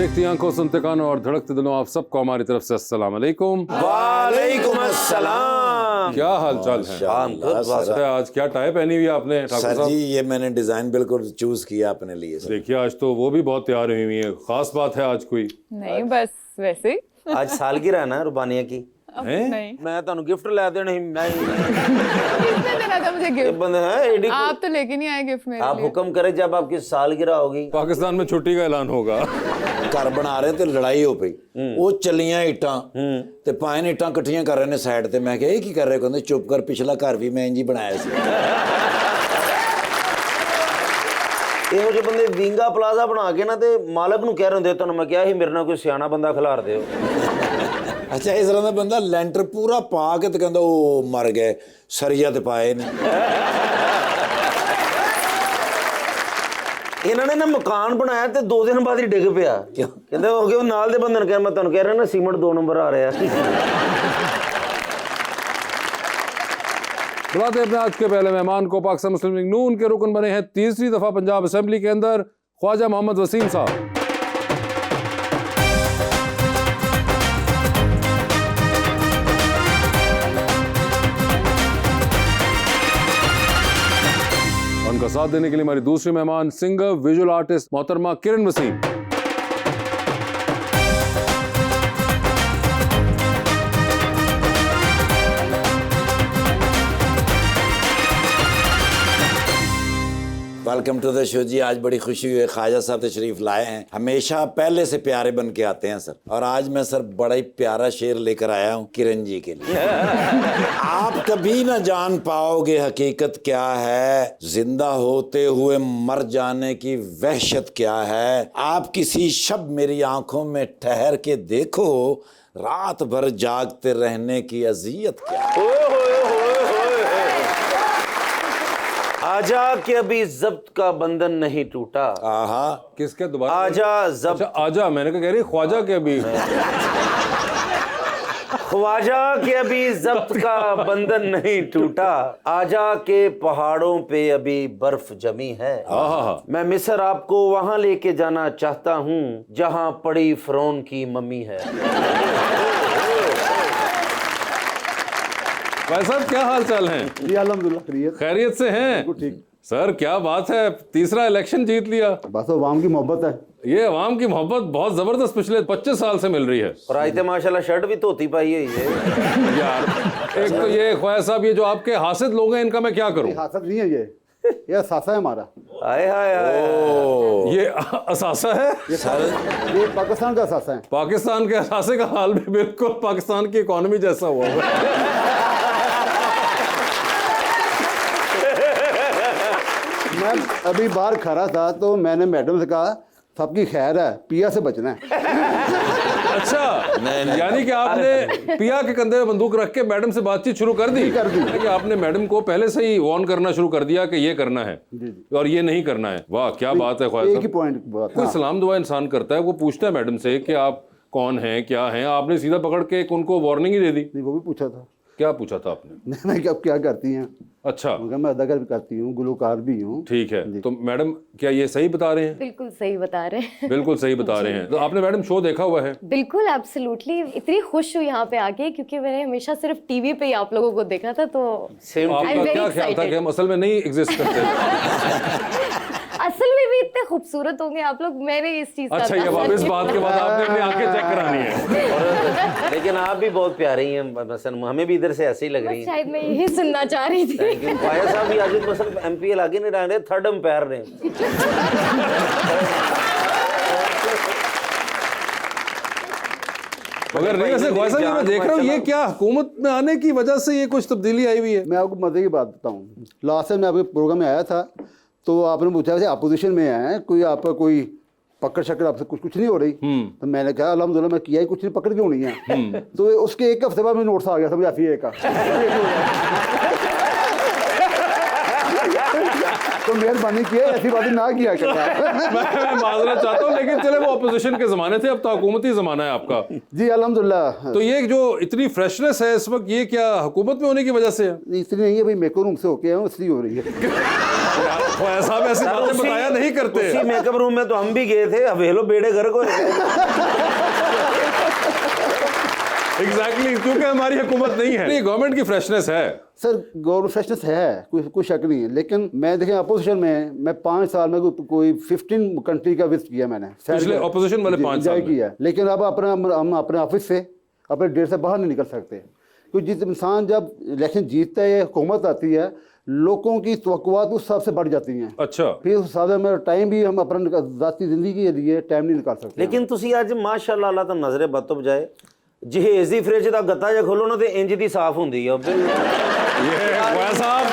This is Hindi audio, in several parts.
देखती आंखों, सुनते कानों और धड़कते दिलों, आप सबको हमारी तरफ से अस्सलाम वालेकुम। वालेकुम अस्सलाम। क्या हाल चाल है? आज क्या टाई पहनी हुई है आपने ठाकुर सर साहब? जी ये मैंने डिजाइन बिल्कुल चूज किया अपने लिए सर। देखिए आज तो वो भी बहुत तैयार हुई है। खास बात है आज कोई? नहीं बस वैसे ही। आज सालगिरह है ना रुबानिया की। नहीं मैं ਤੁਹਾਨੂੰ गिफ्ट ला देना ही मैं किसने देना था मुझे ये गिफ्ट? बंदे हैं एडी आप तो लेके नहीं आए गिफ्ट मेरे आप लिए। हुक्म करें जब आपकी सालगिरह होगी। पाकिस्तान में छुट्टी का ऐलान होगा। घर बना रहे थे लड़ाई हो पई ਉਹ ਚੱਲੀਆਂ ਇੱਟਾਂ ਤੇ ਪਾਏ ਨੇ ਇੱਟਾਂ ਇਕੱਠੀਆਂ ਕਰ ਰਹੇ ਨੇ ਸਾਈਡ ਤੇ ਮੈਂ ਕਿਹਾ ਇਹ ਕੀ ਕਰ ਰਹੇ ਕਹਿੰਦੇ ਚੁੱਪ ਕਰ ਪਿਛਲਾ ਘਰ ਵੀ ਮੈਂ ਇੰਜ ਹੀ ਬਣਾਇਆ ਸੀ। ਇਹੋ ਜਿਹੇ ਬੰਦੇ ਵਿੰਗਾ ਪਲਾਜ਼ਾ ਬਣਾ ਕੇ ਨਾ ਤੇ ਮਾਲਕ ਨੂੰ ਕਹਿ ਰਹੇ ਹੁੰਦੇ ਤੁਹਾਨੂੰ ਮੈਂ ਕਿਹਾ ਸੀ ਮੇਰੇ ਨਾਲ ਕੋਈ ਸਿਆਣਾ ਬੰਦਾ ਖਿਲਾਰ ਦਿਓ। ਅੱਛਾ ਇਸ ਤਰ੍ਹਾਂ ਦਾ ਬੰਦਾ ਲੈਂਟਰ ਪੂਰਾ ਪਾ ਕੇ ਤੇ ਕਹਿੰਦਾ ਉਹ ਮਰ ਗਏ ਸਰੀਆ ਤੇ ਪਾਏ ਨੇ। ਇਹਨਾਂ ਨੇ ਨਾ ਮਕਾਨ ਬਣਾਇਆ ਤੇ 2 ਦਿਨ ਬਾਅਦ ਹੀ ਡਿੱਗ ਪਿਆ। ਕਹਿੰਦੇ ਹੋ ਗਏ ਨਾਲ ਦੇ ਬੰਦੇ ਨੂੰ ਕਿਹਾ ਮੈਂ ਤੁਹਾਨੂੰ ਕਹਿ ਰਿਹਾ ਨਾ ਸੀਮੈਂਟ 2 ਨੰਬਰ ਆ ਰਿਹਾ। बुलाते अपने आज के पहले मेहमान को। पाकिस्तान मुस्लिम लीग नून के रुकन बने हैं तीसरी दफा पंजाब असेंबली के अंदर ख्वाजा मोहम्मद वसीम साहब। उनका साथ देने के लिए हमारी दूसरी मेहमान सिंगर विजुअल आर्टिस्ट मोहतरमा Kiran Waseem. Welcome to the show जी। आज बड़ी खुशी हुई है ख्वाजा साहब तशरीफ लाए हैं। हमेशा पहले से प्यारे बन के आते हैं सर और आज मैं सर बड़ा ही प्यारा शेर लेकर आया हूँ किरण जी के लिए। आप कभी ना जान पाओगे हकीकत क्या है, जिंदा होते हुए मर जाने की वहशत क्या है। आप किसी शब मेरी आंखों में ठहर के देखो, रात भर जागते रहने की अजियत क्या है। आजा कि अभी जब्त का बंधन नहीं टूटा। आहा किसके दोबारा? आजा जब्त। अच्छा आजा, मैंने कहा कह रही ख्वाजा के अभी। ख्वाजा के अभी जब्त का बंधन नहीं टूटा, आजा के पहाड़ों पे अभी बर्फ जमी है। मैं मिस्र आपको वहां लेके जाना चाहता हूँ जहां पड़ी फिरौन की मम्मी है। भाई साहब क्या हाल चाल है? जी अल्हम्दुलिल्लाह खैरियत से हैं? ठीक। सर क्या बात है, तीसरा इलेक्शन जीत लिया। बस अवाम की मोहब्बत है। ये अवाम की मोहब्बत बहुत जबरदस्त पिछले 25 साल से मिल रही है। और आज तो माशाल्लाह शर्ट भी धोती पाई हुई है यार एक तो ये ख्वाजा साहब, ये जो आपके हासिद लोग हैं इनका मैं क्या करूं? हासिल नहीं है ये असासा है हमारा। हाय हाय हाय। ये असासा है? ये पाकिस्तान का असासा है। पाकिस्तान के असासे का हाल भी बिल्कुल पाकिस्तान की इकोनॉमी जैसा हुआ है। मैं अभी बाहर खड़ा था तो मैंने मैडम से कहा सबकी खैर है, पिया से बचना है। अच्छा यानी कि आपने पिया के कंधे में बंदूक रख के मैडम से बातचीत शुरू कर दी? कि आपने मैडम को पहले से ही वार्न करना शुरू कर दिया कि ये करना है और ये नहीं करना है। वाह क्या बात है ख्वाजा एक ही साहब। पॉइंट कोई सलाम दुआ इंसान करता है, वो पूछता है मैडम से कि आप कौन हैं क्या हैं, आपने सीधा पकड़ के उनको वार्निंग ही दे दी? नहीं वो भी पूछा था। क्या पूछा था आपने? मैं क्या करती हैं? अच्छा मैं अदाकार भी करती हूँ, गुलकार भी हूँ। ठीक है तो मैडम क्या ये सही बता रहे हैं? बिल्कुल सही बता रहे हैं। बिल्कुल सही बता रहे हैं। तो आपने मैडम शो देखा हुआ है? बिल्कुल एब्सोल्युटली। इतनी खुश हूँ यहाँ पे आके क्योंकि मैंने हमेशा सिर्फ टीवी पे ही आप लोगों को देखा था। तो सेम आपका very क्या ख्याल था कि हम असल में नहीं एग्जिस्ट करते? असल में भी इतने खूबसूरत होंगे आप लोग, मैंने इस चीज का अच्छा ये अब इस बात के बाद आपने अपनी आंखें चेक करानी है। लेकिन आप भी बहुत प्यारी हैं, मसलन हमें भी इधर से ऐसे ही लग रही हैं। शायद मैं यही सुनना चाह रही थी। Thank you. ख्वाजा साहब भी आज मसलन एमपीएल आगे नहीं रह रहे, थर्ड अंपायर ने। मगर नहीं वैसे ख्वाजा साहब मैं देख रहा हूँ ये क्या हुकूमत में आने की वजह से ये कुछ तब्दीली आई हुई है? मैं आपको मजे की बात बताऊँ, लास्ट टाइम मैं आपके प्रोग्राम में आया था तो आपने पूछा वैसे अपोजिशन में आए कोई आपका कोई पकड़ शक्कर आपसे कुछ नहीं हो रही। तो मैंने कहा अल्हम्दुलिल्लाह मैं किया ही कुछ नहीं, पकड़ क्यों नहीं है। तो उसके एक हफ्ते बाद मुझे नोट्स आ गया समझ FA का। तो तो मेहरबानी किया, ऐसी बातें ना किया करना। मैं माजरत चाहता हूँ, लेकिन चले वो अपोजिशन के जमाने थे, अब तो हुकूमती जमाना है आपका। जी अल्हम्दुलिल्लाह। तो ये जो इतनी फ्रेशनेस है इस वक्त, ये क्या हुकूमत में होने की वजह से है? इसलिए नहीं है भाई, मेको रूम से होके आया हूँ इसलिए हो रही है। ऐसा ऐसी बातें बताया नहीं करते। उसी मेकअप रूम में तो हम भी गए थे, अब हेलो बेड़े घर को। एग्जैक्टली, क्योंकि हमारी हुकूमत नहीं है। गवर्नमेंट की फ्रेशनेस है सर, गवर्नमेंट फ्रेशनेस है, कोई शक नहीं है, लेकिन मैं देखें अपोजिशन में मैं 5 साल में कोई 15 कंट्री का विजिट किया मैंने। पिछले ऑपोजिशन वाले 5 साल में किया, लेकिन अब हम अपने ऑफिस से अपने डेढ़ से बाहर नहीं निकल सकते, क्योंकि जिस इंसान जब इलेक्शन जीतता है, हुकूमत आती है, लोगों की तवक्कुआत उस हिसाब से बढ़ जाती हैं। अच्छा, फिर उस हिसाब से मेरा टाइम भी हम अपना ज़ाती ज़िंदगी के लिए टाइम नहीं निकाल सकते। लेकिन तुसी आज माशाअल्लाह अल्लाह तो नजरे बद तो बजाए जहेज दी फ्रिज दा गत्ता जे खोलो ना ते इंज दी साफ हुंदी है। ये ख्वाजा साहब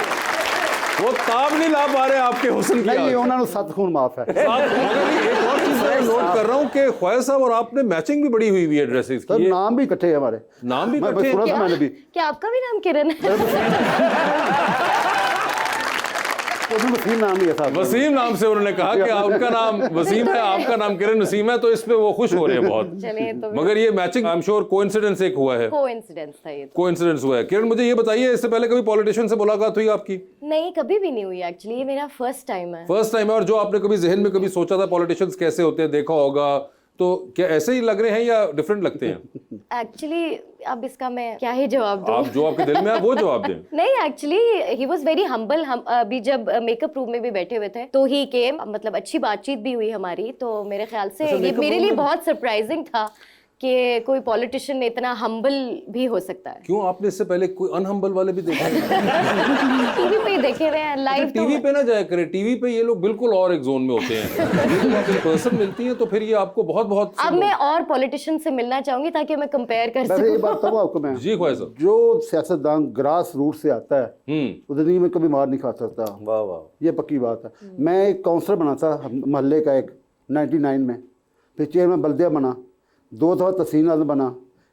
वो ताब नहीं ला पा रहे आपके हुस्न की। नहीं, उन्होंने 7 खून माफ है। मगर एक और चीज मैं नोट कर रहा हूँ कि ख्वाजा साहब और आपने मैचिंग भी बड़ी हुई है ड्रेसेस सर की। नाम भी इकट्ठे हैं हमारे, नाम भी मैं इकट्ठे सुना हैं? था मैंने भी। क्या आपका भी नाम किरण है? उसमें वसीम नाम ही है साहब। वसीम नाम से उन्होंने कहा कि उनका नाम वसीम है, आपका नाम किरण वसीम है, तो इस पे वो खुश हो रहे हैं बहुत। चलिए तो मगर ये matching I am sure coincidence एक हुआ है। कोइंसिडेंस था ये तो। कोइंसिडेंस हुआ है। किरण मुझे ये बताइए, इससे पहले कभी पॉलिटिशियन से मुलाकात हुई आपकी? नहीं, कभी भी नहीं हुई एक्चुअली, ये मेरा फर्स्ट टाइम है। फर्स्ट टाइम है। और जो आपने कभी जहन में कभी सोचा था पॉलिटिशियंस कैसे होते हैं, देखा होगा, तो क्या ऐसे ही लग रहे हैं या डिफरेंट लगते हैं? एक्चुअली अब इसका मैं क्या ही जवाब दूं? आप जो आपके दिल में है वो जवाब दें। नहीं, actually he was very humble. हम अभी जब मेकअप रूम में भी बैठे हुए थे तो ही केम, मतलब अच्छी बातचीत भी हुई हमारी, तो मेरे ख्याल से ये मेरे लिए बहुत सरप्राइजिंग था कि कोई पॉलिटिशियन इतना हम्बल भी हो सकता है। क्यों, आपने इससे पहले कोई अनहम्बल वाले भी देखे हैं? टीवी पे ही देखे हुए हैं, लाइव तो टीवी पे ना जाया करें, टीवी पे ये लोग बिल्कुल और एक जोन में होते हैं। जब आप इन पर्सन मिलती हैं तो फिर ये आपको बहुत बहुत। अब मैं और पॉलिटिशियन से मिलना चाहूंगी ताकि मैं कंपेयर कर वैसे ये सकूं। बात बताऊँ आपको मैं, जी ख्वाजा साहब। जो सियासतदान ग्रास रूट से आता है वो जिंदगी में कभी मार नहीं खा सकता। वाह वाह, ये पक्की बात है। मैं एक काउंसलर बना था मोहल्ले का, एक 99 में, फिर चेयरमैन बल्दिया बना, 2 दफ़ा तहसील नाज़िम बना,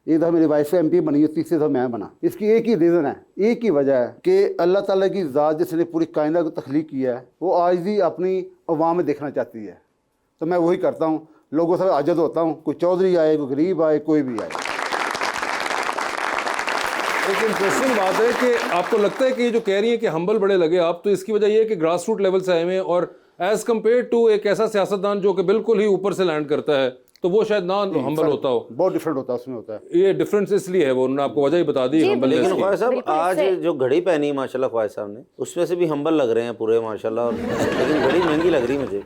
एक दफ़ा मेरी वाइफ MP बनी, 3री दफ़ा मैं बना। इसकी एक ही रीज़न है, एक ही वजह है कि अल्लाह ताला की ज़ात जिसने पूरी कायनात को तख्लीक किया है, वो आज भी अपनी अवाम में देखना चाहती है। तो मैं वही करता हूँ, लोगों से आज़ाद होता हूँ, कोई चौधरी आए, कोई गरीब आए, कोई भी आए। एक इंटरेस्टिंग बात है कि आपको लगता है कि ये जो कह रही है कि हम्बल बड़े लगे आप, तो इसकी वजह ये है कि ग्रास रूट लेवल से आए हुए हैं, और एज कम्पेयर टू एक ऐसा सियासतदान जो कि बिल्कुल ही ऊपर से लैंड करता है, तो वो शायद ना हम्बल होता हो। बहुत डिफरेंट होता है, उसमें होता है। ये डिफरेंस इसलिए है, वो उन्होंने आपको वजह ही बता दी हम्बलनेस लेकिन की। ख्वाजा साहब बिल्कुल आज इससे- जो घड़ी पहनी माशाल्लाह ख्वाजा साहब ने, उसमें से भी हम्बल लग रहे हैं पूरे माशाल्लाह। और लेकिन घड़ी महंगी लग रही मुझे।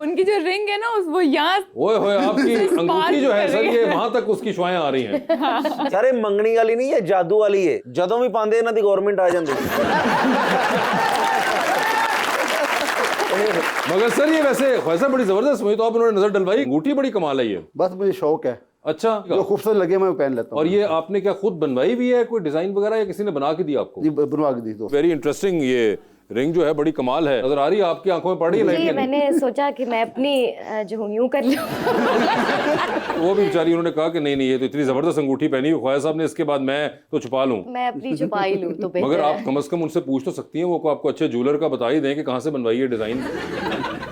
उनकी जो रिंग है ना वो यहाँ ओए होए, आपकी अंगूठी जो है कर सर, रही ये वहां तक उसकी शुआएं आ रही हैं। सारे मंगनी वाली नहीं है, जादू वाली है। जदों भी पांदे इन्हां दी गवर्नमेंट आ जाती। मगर सर ये वैसे ख्वाजा बड़ी जबरदस्त हुई, तो आप उन्होंने नजर डलवाई, अंगूठी बड़ी कमाल है ये। बस मुझे शौक है, अच्छा, जो खूबसूरत लगे मैं वो पहन लेता हूँ। और ये आपने क्या खुद बनवाई हुई है, कोई डिजाइन वगैरह, या किसी ने बना के दी आपको? जी बनवा के दी तो। वेरी इंटरेस्टिंग, ये रिंग जो है बड़ी कमाल है, नजर आ रही है आपकी आंखों में, पड़ रही है जी, लाइट? मैंने सोचा कि मैं अपनी जो यूं कर लूं। वो भी बेचारी, उन्होंने कहा कि नहीं नहीं, ये तो इतनी जबरदस्त अंगूठी पहनी हुई ख्वाजा साहब ने, इसके बाद मैं तो छुपा लूं। मैं अपनी छुपा ही लूं तो बेहतर मगर है। आप कम से कम उनसे पूछ तो सकती हैं, वो आपको अच्छे ज्वेलर का बता ही दें कि कहाँ से बनवाई है डिजाइन।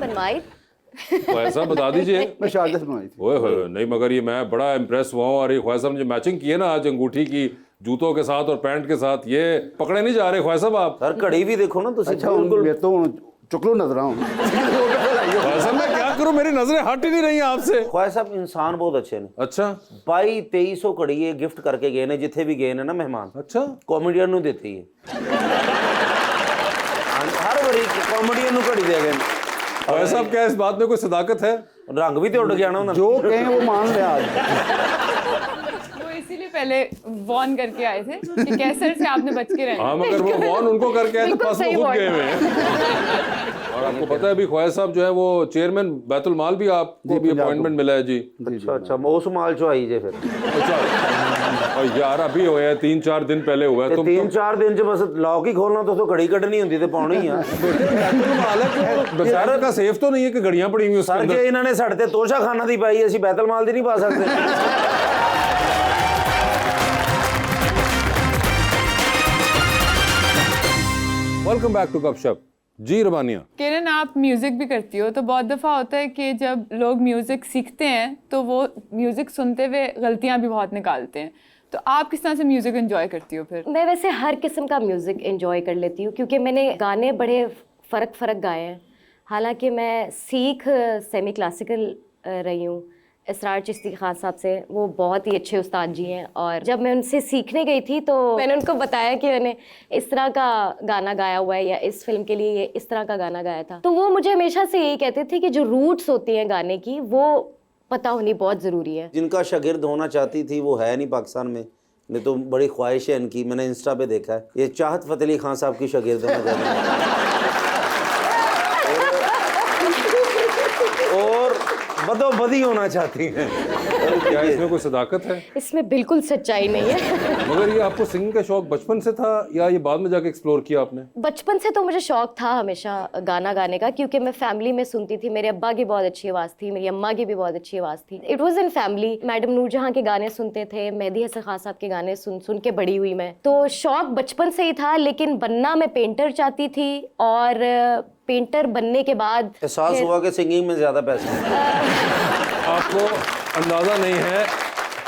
बनवाई ख्वाजा साहब बता दीजिए। मैं शारजा से बनवाई थी। ओए होए, नहीं मगर ये मैं बड़ा इम्प्रेस हुआ हूँ, और ये ख्वाजा साहब ने जो मैचिंग की है ना आज अंगूठी की जूतों के साथ और पैंट के साथ, ये पकड़े नहीं जा रहे ख्वाजा साहब आप। सर घड़ी भी देखो ना तुसी, अच्छा बिल्कुल मैं तो चुकलो नजर आऊँ। ख्वाजा साहब मैं क्या करूँ, मेरी नजरें हट ही नहीं रही हैं आपसे। ख्वाजा साहब इंसान बहुत अच्छे ने। अच्छा 2200 घड़ी ये गिफ्ट करके गए ने, जिथे भी गए ने ना मेहमान, अच्छा, कॉमेडियन नु देती है। हर बारी कॉमेडियन नु घड़ी दे गए। ख्वाजा साहब क्या इस बात में कोई सदाकत है? रंग भी तो उड़ गया ना उन्होंने। जो कहें वो मान ले आज। वो इसीलिए पहले वॉर्न करके आए थे कि कैसर से आपने बच के रहना। हाँ, मगर वो वॉन उनको करके आए तो बिल्कुल पास में सही खुद word। गए हुए हैं। और आपको पता है अभी ख्वाजा साहब जो है वो चेयरमैन बैतुल माल भी आपको भी अपॉइंटमेंट मिला है जी। अच्छा अच्छा, उस माल चो आई जे फिर। अच्छा, और यार अभी हुआ है 3-4 दिन पहले हुआ है। ते 3-4 दिन च बस लॉक ही खोलना तो घड़ी कटनी होंदी ते पाउनी ही आ। माल है तो बेचारे का सेफ तो नहीं है कि घड़ियां पड़ी हुई उसके सर अंदर। जे इन्होंने साडे ते तोशा खाना दी पाई, असीं बैतल माल दी नहीं पा सकते। वेलकम बैक टू गपशप। जी रबानिया। किरण, आप म्यूज़िक भी करती हो, तो बहुत दफ़ा होता है कि जब लोग म्यूज़िक सीखते हैं तो वो म्यूज़िक सुनते हुए गलतियाँ भी बहुत निकालते हैं, तो आप किस तरह से म्यूज़िक एंजॉय करती हो फिर? मैं वैसे हर किस्म का म्यूज़िक एंजॉय कर लेती हूँ, क्योंकि मैंने गाने बड़े फ़र्क गाए हैं। हालांकि मैं सीख सेमी क्लासिकल रही हूँ इसरार चिश्ती खान साहब से, वो बहुत ही अच्छे उस्ताद जी हैं। और जब मैं उनसे सीखने गई थी तो मैंने उनको बताया कि मैंने इस तरह का गाना गाया हुआ है या इस फिल्म के लिए ये इस तरह का गाना गाया था। तो वो मुझे हमेशा से यही कहते थे कि जो रूट्स होती हैं गाने की वो पता होनी बहुत ज़रूरी है। जिनका शागिर्द होना चाहती थी वो है नहीं पाकिस्तान में, नहीं तो बड़ी ख्वाहिश है इनकी, मैंने इंस्टा पे देखा है। ये चाहत फ़तेह अली खान साहब की शागिर्द होना चाहती है और बदोबदी होना चाहती हैं। क्या इसमें कोई सदाकत है? इसमें बिल्कुल सच्चाई नहीं है। मगर ये आपको सिंगिंग का शौक बचपन से था या ये बाद में जाके एक्सप्लोर किया आपने? बचपन से तो मुझे शौक था हमेशा गाना गाने का, क्योंकि मैं फैमिली में सुनती थी। मेरे अब्बा की बहुत अच्छी आवाज़ थी, मेरी अम्मा की भी बहुत अच्छी आवाज़ थी। It was in family. Madam Noor Jahan के गाने सुनते थे, मेहदी हसन खान साहब के गाने सुन के बड़ी हुई मैं। तो शौक बचपन से ही था, लेकिन बनना मैं पेंटर चाहती थी। और पेंटर बनने के बाद एहसास हुआ कि सिंगिंग में ज़्यादा पैसे हैं। आपको अंदाज़ा नहीं है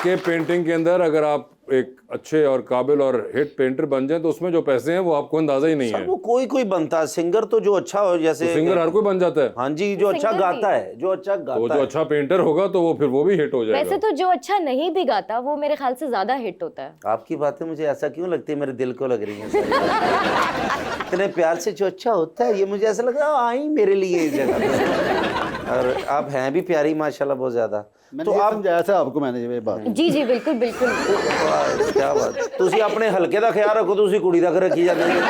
कि पेंटिंग के अंदर अगर आप एक अच्छे और काबिल और हिट पेंटर बन जाए तो उसमें जो पैसे हैं वो आपको अंदाजा ही नहीं है। वो कोई बनता है सिंगर, तो जो अच्छा हो, जैसे तो सिंगर हर कोई बन जाता है। हाँ जी, जो अच्छा गाता है, जो अच्छा तो गाता जो है। अच्छा पेंटर होगा तो वो फिर वो भी हिट हो जाएगा। वैसे तो जो अच्छा नहीं भी गाता वो मेरे ख्याल से ज़्यादा हिट होता है। आपकी बातें मुझे ऐसा क्यों लगती है, मेरे दिल को लग रही है इतने प्यार से। जो अच्छा होता है ये मुझे ऐसा लग रहा है आई मेरे लिए इस जगह पे। और आप हैं भी प्यारी माशाल्लाह बहुत ज्यादा। मैंने तो ये आप समझाया था आपको, मैंने ये बात। जी जी बिल्कुल बिल्कुल। वाह, क्या बात। ਤੁਸੀਂ अपने हल्के का ख्याल रखो, ਤੁਸੀਂ कुड़ी का रखी जाते हैं।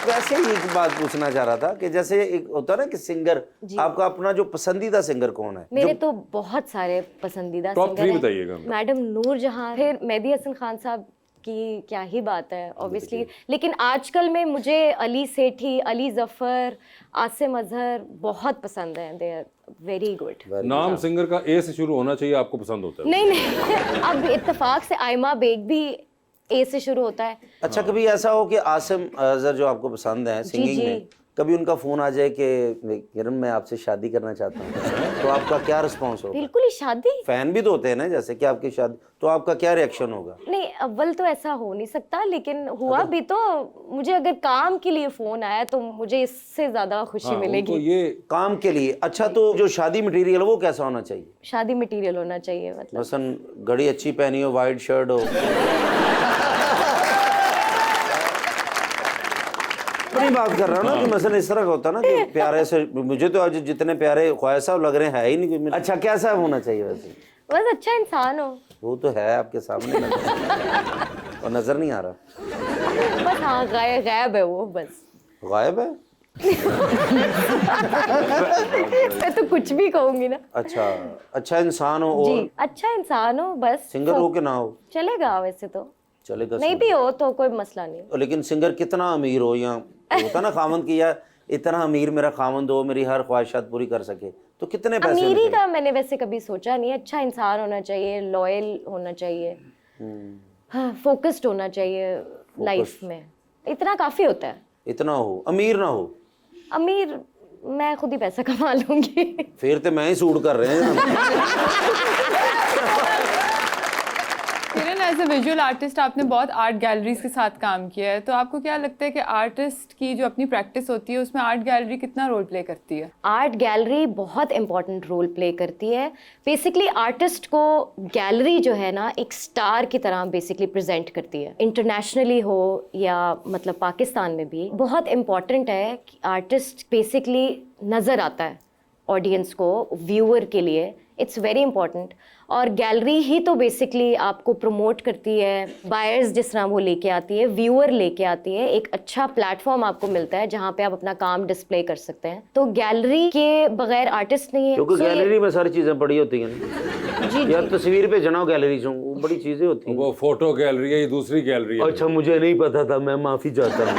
वैसे ही एक बात पूछना चाह रहा था कि जैसे एक होता है ना कि सिंगर, आपका अपना जो पसंदीदा सिंगर कौन है? मेरे तो बहुत सारे पसंदीदा टॉप सिंगर 3 हैं। बताइएगा। मैडम नूरजहां, फिर मेहदी हसन खान साहब की क्या ही बात है ऑब्वियसली। लेकिन आजकल में मुझे अली सेठी, अली जफर, आसिम अजहर बहुत पसंद हैं। They are very good. नाम सिंगर का ए से शुरू होना चाहिए, आपको पसंद होता है? नहीं अब इत्तेफाक से आयमा बेग भी ए से शुरू होता है। अच्छा, कभी ऐसा हो कि आसिम अजहर जो आपको पसंद है सिंगिंग में, कभी उनका फोन आ जाए कि किरण मैं आपसे शादी करना चाहता हूँ, तो आपका क्या रिस्पॉन्स होगा? बिल्कुल ही शादी। फैन भी तो होते हैं ना, जैसे कि आपकी शादी, तो आपका क्या रिएक्शन होगा? नहीं अव्वल तो ऐसा हो नहीं सकता, लेकिन हुआ भी तो मुझे अगर काम के लिए फोन आया तो मुझे इससे ज्यादा खुशी मिलेगी। तो ये काम के लिए। अच्छा, तो जो शादी मटेरियल वो कैसा होना चाहिए? शादी मटेरियल होना चाहिए, मतलब मसलन घड़ी अच्छी पहनी हो, वाइट शर्ट हो। अपनी बात कर रहा हूँ ना कि मसलन इस तरह का होता ना कि प्यारे से, मुझे तो आज जितने प्यारे ख्वाहिश साहब लग रहे हैं है ही नहीं कोई। अच्छा, कैसा होना चाहिए वैसे? बस अच्छा इंसान हो। वो तो है आपके सामने और नजर नहीं आ रहा। बस हाँ गायब है वो, बस गायब है। मैं तो कुछ भी कहूंगी ना। अच्छा इंसान हो और जी, अच्छा इंसान हो बस। सिंगर हो कि ना हो चलेगा, वैसे तो चलेगा। नहीं भी हो तो कोई मसला नहीं। लेकिन सिंगर कितना अमीर हो, या होता ना खामंद की, या इतना अमीर मेरा खामंद हो, मेरी हर ख्वाहिशात पूरी कर सके, तो कितने पैसे? अमीरी का मैंने वैसे कभी सोचा नहीं। अच्छा इंसान होना चाहिए, लॉयल होना चाहिए, हाँ, फोकस्ड होना चाहिए लाइफ में, इतना काफी होता है। इतना हो, अमीर ना हो। अमीर मैं खुद ही पैसा कमा लूंगी। फिर तो मैं ही सूट कर रहे हैं। किरण, एज ए विजुअल आर्टिस्ट आपने बहुत आर्ट गैलरीज के साथ काम किया है, तो आपको क्या लगता है कि आर्टिस्ट की जो अपनी प्रैक्टिस होती है उसमें आर्ट गैलरी कितना रोल प्ले करती है? आर्ट गैलरी बहुत इंपॉर्टेंट रोल प्ले करती है। बेसिकली आर्टिस्ट को गैलरी जो है ना एक स्टार की तरह बेसिकली प्रेजेंट करती है। इंटरनेशनली हो या मतलब पाकिस्तान में भी बहुत इम्पॉर्टेंट है कि आर्टिस्ट बेसिकली नज़र आता है ऑडियंस को, व्यूअर के लिए। It's very important. और गैलरी ही तो बेसिकली आपको प्रमोट करती है, बायर्स जिस तरह वो लेके आती है, व्यूअर लेके आती है, एक अच्छा प्लेटफॉर्म आपको मिलता है जहाँ पे आप अपना काम डिस्प्ले कर सकते हैं। तो गैलरी के बगैर आर्टिस्ट नहीं है। क्योंकि गैलरी में सारी चीजें बड़ी होती हैं। जी यार तस्वीर पे जनाओ गैलरी से, वो बड़ी चीजें होती हैं। वो फोटो गैलरी है, ये दूसरी गैलरी है। अच्छा, मुझे नहीं पता था, मैं माफी चाहता हूँ।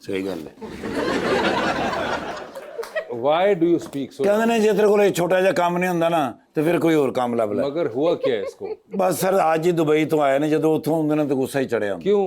सही गल है। Why do you speak so? ਕਹਿੰਦੇ ਨੇ ਜੇ ਤੇਰੇ ਕੋਲ ਇਹ ਛੋਟਾ ਜਿਹਾ ਕੰਮ ਨਹੀਂ ਹੁੰਦਾ ਨਾ ਤੇ ਫਿਰ ਕੋਈ ਹੋਰ ਕੰਮ ਲੱਭ ਲੈ। मगर हुआ क्या है इसको? ਬਸ ਸਰ ਅੱਜ ਹੀ ਦੁਬਈ ਤੋਂ ਆਏ ਨੇ, ਜਦੋਂ ਉੱਥੋਂ ਹੁੰਦੇ ਨੇ ਤਾਂ ਗੁੱਸਾ ਹੀ ਚੜਿਆ ਹੁੰਦਾ। क्यों?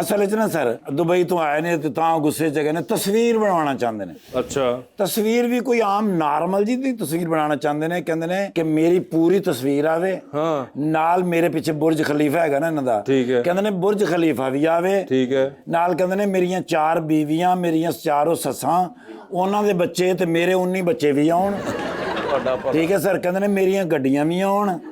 ਅਸਲ ਵਿੱਚ ਨਾ ਸਰ ਦੁਬਈ ਤੋਂ ਆਏ ਨੇ ਤੇ ਤਾਂ ਗੁੱਸੇ 'ਚ ਗਏ ਨੇ, ਤਸਵੀਰ ਬਣਵਾਉਣਾ ਚਾਹੁੰਦੇ ਨੇ। अच्छा। ਤਸਵੀਰ ਵੀ ਕੋਈ ਆਮ ਨਾਰਮਲ ਜੀ ਦੀ ਤਸਵੀਰ ਬਣਾਉਣਾ ਚਾਹੁੰਦੇ ਨੇ। ਕਹਿੰਦੇ ਨੇ ਕਿ ਮੇਰੀ ਪੂਰੀ ਤਸਵੀਰ ਆਵੇ, ਹਾਂ। ਨਾਲ ਮੇਰੇ ਪਿੱਛੇ ਬੁਰਜ ਖਲੀਫਾ ਹੈਗਾ ਨਾ ਇਹਨਾਂ ਦਾ, ਠੀਕ ਹੈ। ਕਹਿੰਦੇ ਨੇ ਬੁਰਜ ਖਲੀਫਾ ਵੀ ਆਵੇ, ठीक है। ਨਾਲ ਕਹਿੰਦੇ ਨੇ ਮੇਰੀਆਂ 4 ਬੀਵੀਆਂ, ਮੇਰੀਆਂ 4 ਸੱਸਾਂ, ਉਹਨਾਂ ਦੇ ਬੱਚੇ ਤੇ ਮੇਰੇ 19 ਬੱਚੇ ਵੀ ਆਉਣ। ਠੀਕ ਹੈ ਸਰ। ਕਹਿੰਦੇ ਨੇ ਮੇਰੀਆਂ ਗੱਡੀਆਂ ਵੀ ਆਉਣ,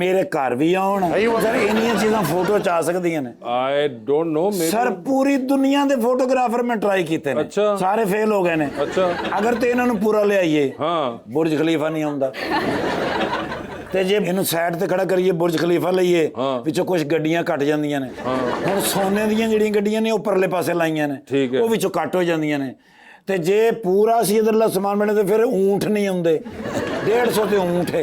ਮੇਰੇ ਘਰ ਵੀ ਆਉਣ। ਸਰ ਇੰਨੀਆਂ ਚੀਜ਼ਾਂ ਫੋਟੋ ਚ ਆ ਸਕਦੀਆਂ ਨੇ। I don't know. ਸਰ ਪੂਰੀ ਦੁਨੀਆ ਦੇ ਫੋਟੋਗ੍ਰਾਫਰ ਮੈਂ ਟਰਾਈ ਕੀਤੇ ਨੇ, ਅੱਛਾ। ਸਾਰੇ ਫੇਲ ਹੋ ਗਏ ਨੇ। अच्छा। ਅਗਰ ਤੇ ਇਹਨਾਂ ਨੂੰ ਪੂਰਾ ਲਿਆਈਏ, हाँ। ਬੁਰਜ ਖਲੀਫਾ ਨਹੀਂ ਆਉਂਦਾ। ਤੇ ਜੇ ਇਹਨੂੰ ਸਾਈਡ ਤੇ ਖੜਾ ਕਰੀਏ, ਬੁਰਜ ਖਲੀਫਾ ਲਈਏ, ਹਾਂ। ਵਿੱਚੋਂ ਕੁਝ ਗੱਡੀਆਂ ਕੱਟ ਜਾਂਦੀਆਂ ਨੇ। ਹੁਣ ਸੋਨੇ ਦੀਆਂ ਜਿਹੜੀਆਂ ਗੱਡੀਆਂ ਨੇ ਉਹ ਪਰਲੇ ਪਾਸੇ ਲਾਈਆਂ ਨੇ, ਠੀਕ ਹੈ। ਉਹ ਵਿੱਚੋਂ ਕੱਟ ਹੋ ਜਾਂਦੀਆਂ ਨੇ। ਤੇ ਜੇ ਪੂਰਾ ਸੀ ਇਧਰਲਾ ਸਮਾਨ ਬਣੇ ਤੇ ਫਿਰ ਊਂਠ ਨਹੀਂ ਆਉਂਦੇ। 150 ਤੇ ਊਂਠ ਹੈ।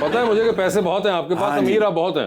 पता है मुझे कि पैसे बहुत हैं आपके पास, हाँ जी। अमीर आप बहुत हैं।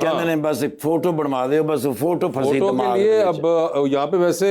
ਕਹਿੰਦੇ ਨੇ ਬਸ ਇੱਕ ਫੋਟੋ ਬਣਵਾ ਦਿਓ, ਬਸ ਫੋਟੋ ਫਸੀ फोटो के दिमाग लिए में। अब यहाँ पे वैसे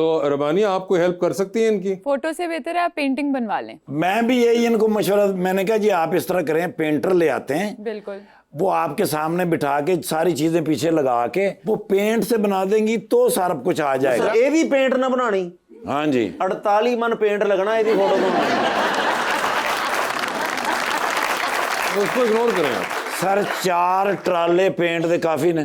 तो रबानिया आपको हेल्प कर सकती हैं इनकी? फोटो से बेहतर है आप पेंटिंग बनवा लें। मैं भी यही इनको मशवरा, मैंने कहा जी आप इस तरह करें, पेंटर ले आते हैं, बिल्कुल। वो आपके सामने बिठा के सारी चीजें पीछे लगा के वो पेंट से बना देंगी तो सारा कुछ आ जाएगा। ਇਹਦੀ ਪੇਂਟ ਨਾ ਬਣਾਣੀ, हाँ जी। 48 मन पेंट लगना ਇਹਦੀ ਫੋਟੋ ਬਣਾਉਣੀ। तो उसको इग्नोर करें आप। सर 4 ट्राले पेंट दे काफी ने।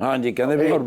हाँ जी। कहते भी और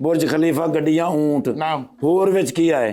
बुर्ज खलीफा गड्डियां ऊंट। नाम। होर विच की आए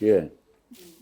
ये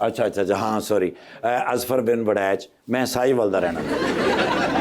अच्छा अच्छा अच्छा हाँ सॉरी अजफर बिन बड़ैच मैं साहिवाल दा रहना।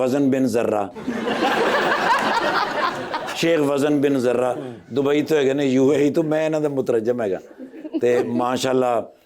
वजन बिन जर्रा शेख वजन बिन जर्रा दुबई तो है ना, यूएई तो मैं इन्हां दा मुतरजम हैगा ते माशाल्लाह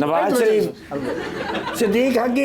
नवाज शरीफ सिद्दीक हकी।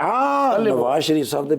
हाँ नवाज शरीफ साहब दे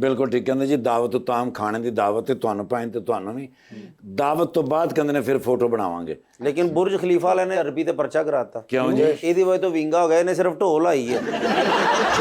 ਬਿਲਕੁਲ ਠੀਕ ਕਹਿੰਦੇ ਜੀ, ਦਾਵਤ ਤੋਂ ਤਾਮ ਖਾਣੇ ਦੀ ਦਾਵਤ ਤੇ ਤੁਹਾਨੂੰ ਪਾਏ ਤੇ ਤੁਹਾਨੂੰ ਵੀ ਦਾਵਤ ਤੋਂ ਬਾਅਦ ਕਹਿੰਦੇ ਨੇ ਫਿਰ ਫੋਟੋ ਬਣਾਵਾਂਗੇ। ਲੇਕਿਨ ਬੁਰਜ ਖਲੀਫਾ ਵਾਲਿਆਂ ਨੇ ਅਰਬੀ ਤੇ ਪਰਚਾ ਕਰਾਤਾ। ਕਿਉਂ ਜੀ? ਇਹਦੀ ਵਜ੍ਹਾ ਤੋਂ ਵਿੰਗਾ ਹੋ ਗਿਆ, ਇਹਨੇ ਸਿਰਫ ਢੋਲ ਆਈ ਹੈ।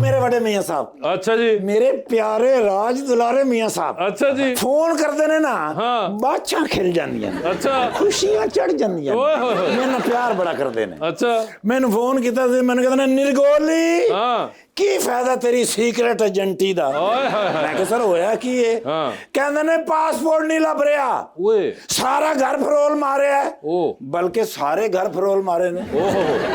मेरे बड़े मियां साहब, अच्छा जी। मेरे प्यारे राज दुलारे मियां साहब अच्छा जी। फोन करते ने ना, हाँ। बाछां खिल जांदियां ने, अच्छा। खुशियां चढ़ जांदियां ओए होए होए। ने। मैनू प्यार बड़ा करते ने। अच्छा। मैनू फोन किया मैंने कहते ने निर्गोली हाँ। की फायदा तेरी सीक्रेट एजेंटी दा। ओए होए होए। मैं कहा सर होया की है? हाँ। कहते ने पासपोर्ट नहीं लभ रहा, ओए। सारा घर फरोल मारे है, ओ। बल्कि सारे घर फरोल मारे ने,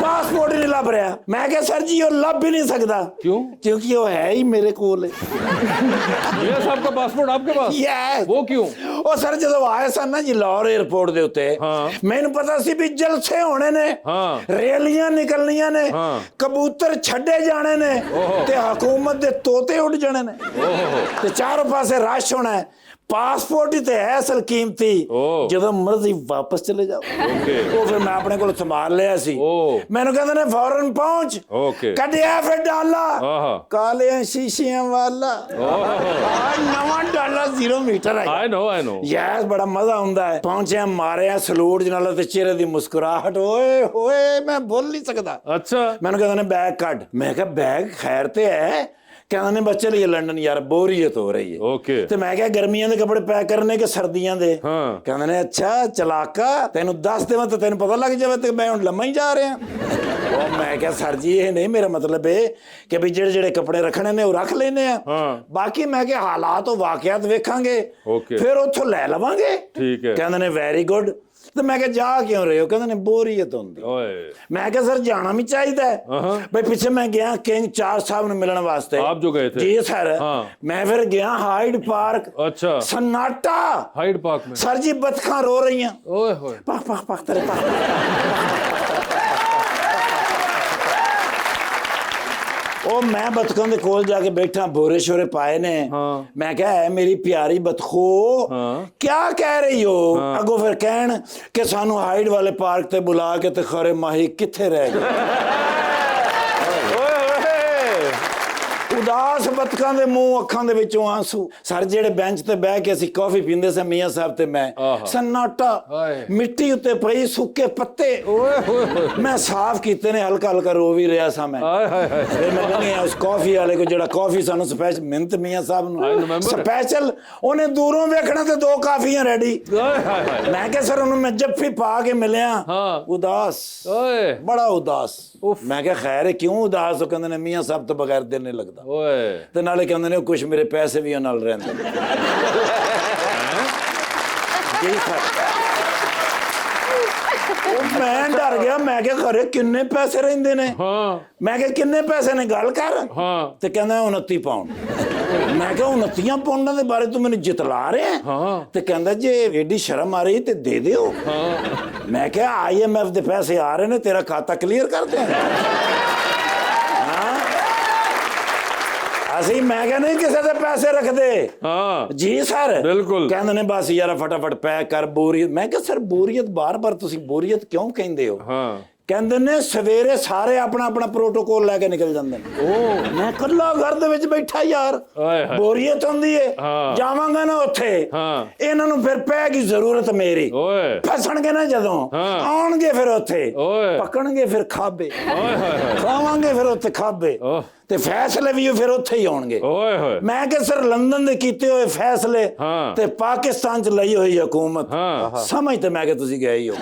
पासपोर्ट ही नहीं लभ रहा। मैं क्या सर जी वो लभ भी नहीं सकता। क्यों? क्योंकि वो है ही मेरे कोल। मियां साहब का पासपोर्ट आपके पास? Yes। वो क्यों? ਉਹ ਸਰ ਜਦੋਂ ਆਏ ਸਨ ਨਾ ਜੀ ਲਾਹੌਰ 에ਅਰਪੋਰਟ ਦੇ ਉੱਤੇ, ਹਾਂ। ਮੈਨੂੰ ਪਤਾ ਸੀ ਵੀ ਜਲਸੇ ਹੋਣੇ ਨੇ, ਹਾਂ। ਰੈਲੀਆਂ ਨਿਕਲਣੀਆਂ ਨੇ, ਹਾਂ। ਕਬੂਤਰ ਛੱਡੇ ਜਾਣੇ ਨੇ ਓਹੋ। ਤੇ ਹਕੂਮਤ ਦੇ ਤੋਤੇ ਉੱਡ ਜਾਣੇ ਨੇ ओहो। ਤੇ ਚਾਰੋਂ ਪਾਸੇ ਰਸ਼ ਹੋਣਾ ਹੈ। ਪਾਸਪੋਰਟ ਹੀ ਤੇ ਹੈ ਅਸਲ ਕੀਮਤੀ, ਓ। ਜਦੋਂ ਮਰਜ਼ੀ ਵਾਪਸ ਚਲੇ ਜਾਓ। ओके। ਉਹ ਫਿਰ ਮੈਂ ਆਪਣੇ ਕੋਲ ਸੰਭਾਲ ਲਿਆ ਸੀ। ਓ। ਮੈਨੂੰ ਕਹਿੰਦੇ ਨੇ ਫੌਰਨ ਪਹੁੰਚ। ओके। ਕੱਢਿਆ ਫਿਰ ਡਾਲਾ, ਆਹਾ। ਕਾਲੇ ਸ਼ੀਸ਼ਿਆਂ ਵਾਲਾ, ਨਵਾਂ ਡਾਲਾ 0 ਮੀਟਰ ਹੈ। I know, I know। Yes ਬੜਾ ਮਜ਼ਾ ਆਉਂਦਾ ਹੈ। ਪਹੁੰਚਿਆ, ਮਾਰਿਆ ਸਲੂਟ ਜਨਾਲਾ ਤੇ ਚਿਹਰੇ ਦੀ ਮੁਸਕਰਾਹਟ, ਓਏ ਹੋਏ ਮੈਂ ਭੁੱਲ ਨਹੀਂ ਸਕਦਾ। अच्छा। ਮੈਨੂੰ ਕਹਿੰਦੇ ਨੇ ਬੈਗ ਕੱਢ। ਮੈਂ ਕਿਹਾ ਬੈਗ ਖੈਰ ਤੇ ਹੈ, ਕਹਿੰਦਾ ਨੇ ਬੱਚੇ ਲਈ ਲੰਡਨ ਯਾਰ ਬੋਰੀਅਤ ਹੋ ਰਹੀ ਹੈ ਓਕੇ ਤੇ ਮੈਂ ਕਿਹਾ ਗਰਮੀਆਂ ਦੇ ਕੱਪੜੇ ਪੈਕ ਕਰਨੇ ਕਿ ਸਰਦੀਆਂ ਦੇ ਹਾਂ। ਕਹਿੰਦੇ ਨੇ ਅੱਛਾ ਚਲਾਕਾ ਤੈਨੂੰ ਦੱਸ ਦੇਵਾਂ ਤਾਂ ਤੈਨੂੰ ਪਤਾ ਲੱਗ ਜਾਵੇ ਤੇ ਮੈਂ ਹੁਣ ਲੰਮਾ ਹੀ ਜਾ ਰਿਹਾ ਉਹ ਮੈਂ ਕਿਹਾ ਸਰ ਜੀ ਇਹ ਨਹੀਂ ਮੇਰਾ ਮਤਲਬ ਇਹ ਕਿ ਵੀ ਜਿਹੜੇ ਜਿਹੜੇ ਕੱਪੜੇ ਰੱਖਣੇ ਨੇ ਉਹ ਰੱਖ ਲੈਨੇ ਆ ਹਾਂ। ਬਾਕੀ ਮੈਂ ਕਿਹਾ ਹਾਲਾਤ ਉਹ ਵਾਕਿਆਤ ਵੇਖਾਂਗੇ Okay। ਫਿਰ ਉੱਥੋਂ ਲੈ ਲਵਾਂਗੇ ਠੀਕ ਹੈ। ਕਹਿੰਦੇ ਨੇ ਵੈਰੀ ਗੁੱਡ ਤੇ ਮੈਂ ਕਿਹਾ ਜਾ ਕਿਉਂ ਰਹੇ ਹੋ ਕਹਿੰਦੇ ਨੇ ਬੋਰੀਅਤ ਹੁੰਦੀ ਓਏ ਮੈਂ ਕਿਹਾ ਸਰ ਜਾਣਾ ਵੀ ਚਾਹੀਦਾ ਹੈ ਹਾਂ। ਬਈ ਪਿੱਛੇ ਮੈਂ ਗਿਆ ਕਿੰਗ ਚਾਰल्स ਸਾਹਿਬ ਨੂੰ ਮਿਲਣ ਵਾਸਤੇ ਆਪ ਜੋ ਗਏ थे ਜੀ ਸਰ हाँ। ਮੈਂ ਫਿਰ ਗਿਆ ਹਾਈਡ ਪਾਰਕ अच्छा सन्नाटा हाइड पार्क में सर जी बतखा रो रही हैं ओए होए पख पख पख तेरे पख ਉਹ ਮੈਂ ਬਤਖਾਂ ਦੇ ਕੋਲ ਜਾ ਕੇ ਬੈਠਾ ਬੋਰੇ ਸ਼ੋਰੇ ਪਾਏ ਨੇ ਹਾਂ। ਮੈਂ ਕਿਹਾ ਹੈ ਮੇਰੀ ਪਿਆਰੀ ਬਤਖੋ ਹਾਂ। ਕਿਆ ਕਹਿ ਰਹੀ ਹੋ ਅੱਗੋਂ ਫਿਰ ਕਹਿਣ ਕਿ ਸਾਨੂੰ ਹਾਈਡ ਵਾਲੇ ਪਾਰਕ ਤੇ ਬੁਲਾ ਕੇ ਤੇ ਖਰੇ ਮਾਹੀ ਕਿੱਥੇ ਰਹਿ ਗਏ ਉਦਾਸ ਬਤਕਾਂ ਦੇ ਮੂੰਹ ਅੱਖਾਂ ਦੇ ਵਿੱਚੋਂ ਆਂਸੂ ਸਰ ਜਿਹੜੇ ਬੈਂਚ ਤੇ ਬਹਿ ਕੇ ਅਸੀਂ ਕਾਫੀ ਪੀਂਦੇ ਸੀ ਮੀਆਂ ਸਾਹਿਬ ਤੇ ਮੈਂ ਆਹਾ। ਸन्नाटा ਹਾਏ। ਮਿੱਟੀ ਉੱਤੇ ਪਈ ਸੁੱਕੇ ਪੱਤੇ ओए होए होए ਮੈਂ ਸਾਫ਼ ਕੀਤੇ ਨੇ ਹਲਕਾ ਹਲਕਾ ਰੋ ਵੀ ਰਿਹਾ ਸਾਂ ਮੈਂ हाय हाय हाय ਫਿਰ ਮੈਂ ਕਹਿੰਦਾ ਉਸ ਕਾਫੀ ਵਾਲੇ ਕੋ ਜਿਹੜਾ ਕਾਫੀ ਸਾਨੂੰ ਸਪੈਸ਼ਲ ਮਿੰਤ ਮੀਆਂ ਸਾਹਿਬ I ਨੂੰ remember। ਸਪੈਸ਼ਲ ਉਹਨੇ ਦੂਰੋਂ ਵੇਖਣਾ ਤੇ 2 ਕਾਫੀਆਂ ਰੈਡੀ हाय हाय हाय ਮੈਂ ਕਿਹਾ ਸਰ ਉਹਨੂੰ ਮੈਂ ਜੱਫੀ ਪਾ ਕੇ ਮਿਲਿਆ ਹਾਂ। ਉਦਾਸ ओए ਬੜਾ ਉਦਾਸ ਮੈਂ ਕਿਹਾ ਖੈਰ ਹੈ ਕਿਉਂ ਉਦਾਸ ਹੋ ਕਹਿੰਦੇ ਨੇ ਮੀਆਂ ਸਾਹਿਬ ਤੋਂ ਬਗੈਰ ਦਿਲ ਨਹੀਂ ਲੱਗਦਾ ओए ਤੇ ਨਾਲੇ ਕਹਿੰਦੇ ਨੇ ਕੁਝ ਮੇਰੇ ਪੈਸੇ ਵੀ ਉਹਨਾਂ ਨਾਲ ਰਹਿੰਦੇ ਨੇ ਜੀ ਸਰ ਉਹ ਮੈਂ ਡਰ ਗਿਆ ਮੈਂ ਕਿਹਾ ਖਰੇ ਕਿੰਨੇ ਪੈਸੇ ਰਹਿੰਦੇ ਨੇ हाँ ਮੈਂ ਕਿਹਾ ਕਿੰਨੇ ਪੈਸੇ ਨੇ ਗੱਲ ਕਰ हाँ ਤੇ ਕਹਿੰਦਾ 29 ਪਾਉਂਡ ਮੈਂ ਕਿਹਾ 29 ਪਾਉਂਡਾਂ ਦੇ ਬਾਰੇ ਤੂੰ ਮੈਨੂੰ ਜਿਤਲਾ ਰਿਹਾ ਹੈ? ਹਾਂ। ਤੇ ਕਹਿੰਦਾ ਜੇ ਏਡੀ ਸ਼ਰਮ ਆ ਰਹੀ ਤੇ ਦੇ ਦਿਓ हाँ ਮੈਂ ਕਿਹਾ IMF ਦੇ ਪੈਸੇ ਆ ਰਹੇ ਨੇ ਤੇਰਾ ਖਾਤਾ ਕਲੀਅਰ ਕਰ ਦੇ ਅਸੀਂ ਮੈਂ ਕਿਹਾ ਨਹੀਂ ਕਿਸੇ ਦੇ ਪੈਸੇ ਰੱਖਦੇ हाँ ਜੀ ਸਰ ਬਿਲਕੁਲ। ਕਹਿੰਦੇ ਨੇ ਬਸ ਯਾਰ ਫਟਾਫਟ ਪੈਕ ਕਰ ਬੋਰੀਅਤ ਮੈਂ ਕਿਹਾ ਸਰ ਬੋਰੀਅਤ ਬਾਰ-ਬਾਰ ਤੁਸੀਂ ਬੋਰੀਅਤ ਕਿਉਂ ਕਹਿੰਦੇ ਹੋ हाँ ਕਹਿੰਦੇ ਨੇ ਸਵੇਰੇ ਸਾਰੇ ਆਪਣਾ ਆਪਣਾ ਪ੍ਰੋਟੋਕੋਲ ਲੈ ਕੇ ਨਿਕਲ ਜਾਂਦੇ ਨੇ ओ ਮੈਂ ਇਕੱਲਾ ਘਰ ਦੇ ਵਿੱਚ ਬੈਠਾ ਯਾਰ ਹਾਏ ਹਾਏ। ਬੋਰੀਅਤ ਹੁੰਦੀ ਏ ਹਾਂ। ਜਾਵਾਂਗਾ ਨਾ ਉੱਥੇ ਹਾਂ। ਇਹਨਾਂ ਨੂੰ ਫਿਰ ਪੈਗੀ ਜ਼ਰੂਰਤ ਮੇਰੀ ओए ਫਸਣਗੇ ਨਾ ਜਦੋਂ ਹਾਂ। ਆਉਣਗੇ ਫਿਰ ਉੱਥੇ ਓਏ। ਪਕਣਗੇ ਫਿਰ ਖਾਬੇ ओए हाय हाय ਖਾਵਾਂਗੇ ਫਿਰ ਉੱਥੇ ਖਾਬੇ ओह ਤੇ ਫੈਸਲੇ ਵੀ ਫਿਰ ਉੱਥੇ ਹੀ ਆਉਣਗੇ ओए होए ਮੈਂ ਕਿ ਸਰ ਲੰਡਨ ਦੇ ਕੀਤੇ ਹੋਏ ਫੈਸਲੇ ਹਾਂ। ਤੇ ਪਾਕਿਸਤਾਨ ਚ ਲਈ ਹੋਈ ਹਕੂਮਤ ਹਾਂ। ਸਮਝ ਤੇ ਮੈਂ ਕਿ ਤੁਸੀਂ ਗਏ ਹੀ ਹੋ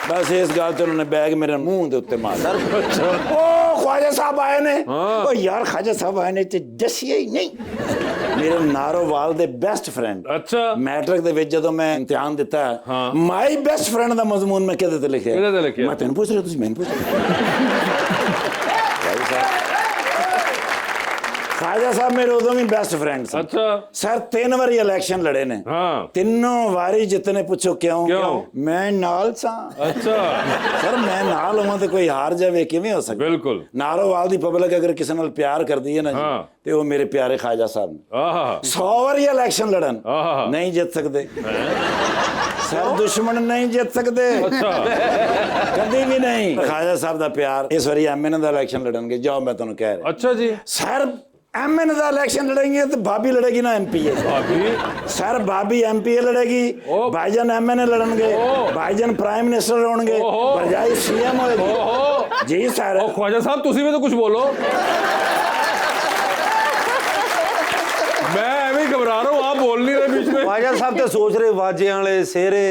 ਬਸ ਇਸ ਗੱਲ ਤੇ ਉਹਨਾਂ ਨੇ ਬੈਗ ਮੇਰੇ ਮੂੰਹ ਦੇ ਉੱਤੇ ਮਾਰਿਆ ਉਹ ख्वाजा साहब ਆਏ ਨੇ ਉਹ ਯਾਰ ख्वाजा साहब ਆਏ ਨੇ ਤੇ ਦੱਸਿਆ ਹੀ ਨਹੀਂ ਮੇਰੇ ਨਾਰੋਵਾਲ ਦੇ ਬੈਸਟ ਫਰੈਂਡ अच्छा ਮੈਟ੍ਰਿਕ ਦੇ ਵਿੱਚ ਜਦੋਂ ਮੈਂ ਇਮਤਿਹਾਨ ਦਿੱਤਾ ਹਾਂ। ਮਾਈ ਬੈਸਟ ਫਰੈਂਡ ਦਾ ਮਜ਼ਮੂਨ ਮੈਂ ਕਿਹਦੇ ਤੇ ਲਿਖਿਆ ਕਿਹਦੇ ਤੇ ਲਿਖਿਆ? ਮੈਂ ਤੈਨੂੰ ਪੁੱਛ ਰਿਹਾ ਤੁਸੀਂ ਮੈਨੂੰ ਪੁੱਛ ख्वाजा साहब ਮੇਰੇ ਉਦੋਂ ਵੀ ਬੈਸਟ ਫਰੈਂਡ ਸਨ अच्छा ਸਰ 3 ਵਾਰੀ ਇਲੈਕਸ਼ਨ ਲੜੇ ਨੇ हाँ ਤਿੰਨੋਂ ਵਾਰੀ ਜਿੱਤਨੇ ਪੁੱਛੋ ਕਿਉਂ ਕਿਉਂ? ਮੈਂ ਨਾਲ ਸਾਂ अच्छा ਸਰ ਮੈਂ ਨਾਲ ਹੋਵਾਂ ਤੇ ਕੋਈ ਹਾਰ ਜਾਵੇ ਕਿਵੇਂ ਹੋ ਸਕਦਾ बिल्कुल ਨਾਰੋਵਾਲ ਦੀ ਪਬਲਿਕ ਅਗਰ ਕਿਸੇ ਨਾਲ ਪਿਆਰ ਕਰਦੀ ਹੈ ਨਾ ਹਾਂ। ਜੀ ਤੇ ਉਹ ਮੇਰੇ ਪਿਆਰੇ ख्वाजा ਸਾਹਿਬ ਨੇ आहा 100 ਵਾਰੀ ਇਲੈਕਸ਼ਨ ਲੜਨ ਆਹਾ। ਨਹੀਂ ਜਿੱਤ ਸਕਦੇ ਸਰ ਦੁਸ਼ਮਣ ਨਹੀਂ ਜਿੱਤ ਸਕਦੇ अच्छा ਕਦੀ ਵੀ ਨਹੀਂ ख्वाजा ਸਾਹਿਬ ਦਾ ਪਿਆਰ ਇਸ ਵਾਰੀ ਐਮਐਨ ਦਾ ਇਲੈਕਸ਼ਨ ਲੜਨਗੇ ਜਾਓ ਮੈਂ ਤੁਹਾਨੂੰ ਕਹਿ ਰਿਹਾ अच्छा जी ਸਰ एमएन ਦਾ ਇਲੈਕਸ਼ਨ ਲੜेंगे तो भाभी लड़ेगी ना एमपीए भाभी सर भाभी एमपीए लड़ेगी ओ। भाईजान एमएनए लड़नगे ओ। भाईजान प्राइम मिनिस्टर होंगे ओहो। भरजाई सीएम होगी ओहो जी सर ओ ख्वाजा साहब तुसी भी तो कुछ बोलो मैं ऐਵੇਂ ही घबरा रहा हूँ आप बोल नहीं रहे बीच में ख्वाजा साहब तो सोच रहे वाजे वाले सेरे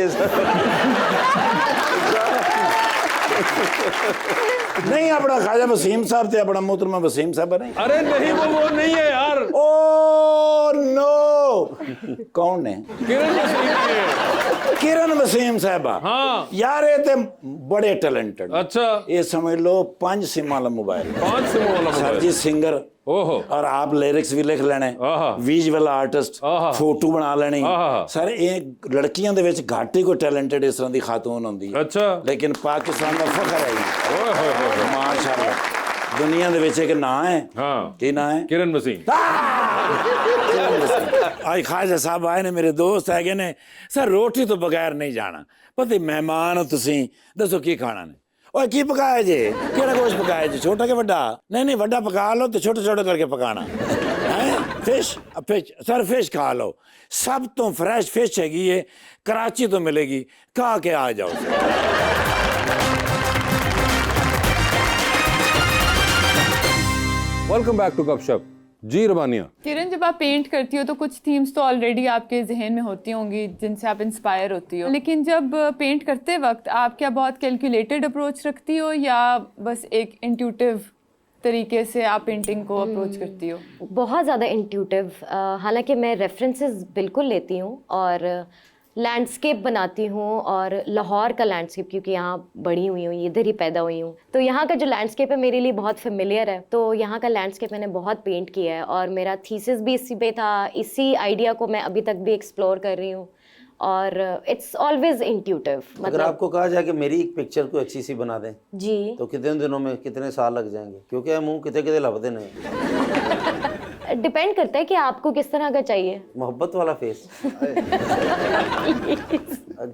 नहीं अपना ख्वाजा वसीम साहब थे अपना मोहतरमा वसीम साहब नहीं अरे नहीं वो नहीं है यार ओ नो कौन है किरण वसीम है। किरण वसीम साहबा हाँ यार ये ते बड़े टैलेंटेड अच्छा ये समझ लो 5 सिम वाला मोबाइल 5 सिम वाला सर मोबाइल जी सिंगर ओहो और आप लिरिक्स भी लिख ਲੈਣੇ ਆਹਾ। ਵਿਜ਼ੂਅਲ ਆਰਟਿਸਟ ਆਹਾ। ਫੋਟੋ ਬਣਾ ਲੈਣੀ ਆਹਾ। ਸਰ ਇਹ ਲੜਕੀਆਂ ਦੇ ਵਿੱਚ ਘੱਟ ਹੀ ਕੋਈ ਟੈਲੈਂਟਡ ਇਸ ਤਰ੍ਹਾਂ ਦੀ ਖਾਤੂਨ ਹੁੰਦੀ ਹੈ अच्छा ਲੇਕਿਨ ਪਾਕਿਸਤਾਨ ਦਾ ਫਖਰ ਹੈ ਜੀ ओए होए होए ਮਾਸ਼ਾਅੱਲਾ ਦੁਨੀਆ ਦੇ ਵਿੱਚ ਇੱਕ ਨਾਂ ਹੈ हाँ ਕੀ ਨਾਂ ਹੈ किरण वसीम ਆਈ ख्वाजा ਸਾਹਿਬ ਆਏ ਨੇ ਮੇਰੇ ਦੋਸਤ ਹੈਗੇ ਨੇ ਸਰ ਰੋਟੀ ਤੋਂ ਬਗੈਰ ਨਹੀਂ ਜਾਣਾ ਪਤਾ ਮਹਿਮਾਨ ਹੋ ਤੁਸੀਂ ਦੱਸੋ ਕੀ ਖਾਣਾ ਨੇ ਓਏ ਕੀ ਪਕਾਇਆ ਜੇ ਕਿਹੜਾ ਗੋਸ਼ਤ ਪਕਾਇਆ ਜੀ ਛੋਟਾ ਕਿ ਵੱਡਾ ਨਹੀਂ ਵੱਡਾ ਪਕਾ ਲਓ ਤੇ ਛੋਟਾ ਛੋਟਾ ਕਰਕੇ ਪਕਾਣਾ ਹੈ ਫਿਸ਼ ਸਰ ਫਿਸ਼ ਖਾ ਲਓ ਸਭ ਤੋਂ ਫਰੈਸ਼ ਫਿਸ਼ ਹੈਗੀ ਏ ਕਰਾਚੀ ਤੋਂ ਮਿਲੇਗੀ ਖਾ ਕੇ ਆ ਜਾਓ वेलकम बैक टू गपशप। जी रबानिया, किरण, जब आप पेंट करती हो तो कुछ थीम्स तो ऑलरेडी आपके जहन में होती होंगी जिनसे आप इंस्पायर होती हो, लेकिन जब पेंट करते वक्त आप क्या बहुत कैलकुलेटेड अप्रोच रखती हो या बस एक इंट्यूटिव तरीके से आप पेंटिंग को अप्रोच करती हो? बहुत ज़्यादा इंट्यूटिव। हालांकि मैं रेफरेंसेस बिल्कुल लेती हूँ और लैंडस्केप बनाती हूँ, और लाहौर का लैंडस्केप, क्योंकि यहाँ बड़ी हुई हूँ, इधर ही पैदा हुई हूँ, तो यहाँ का जो लैंडस्केप है मेरे लिए बहुत फेमिलियर है। तो यहाँ का लैंडस्केप मैंने बहुत पेंट किया है और मेरा थीसिस भी इसी पे था। इसी आइडिया को मैं अभी तक भी एक्सप्लोर कर रही हूँ और इट्स ऑलवेज इंट्यूटिव। अगर आपको कहा जाए कि मेरी एक पिक्चर को अच्छी सी बना दें जी, तो कितने दिनों में, कितने साल लग जाएंगे? क्योंकि मुंह कितने कितने लभदे नहीं। डिपेंड करता है कि आपको किस तरह का चाहिए। मोहब्बत वाला फेस।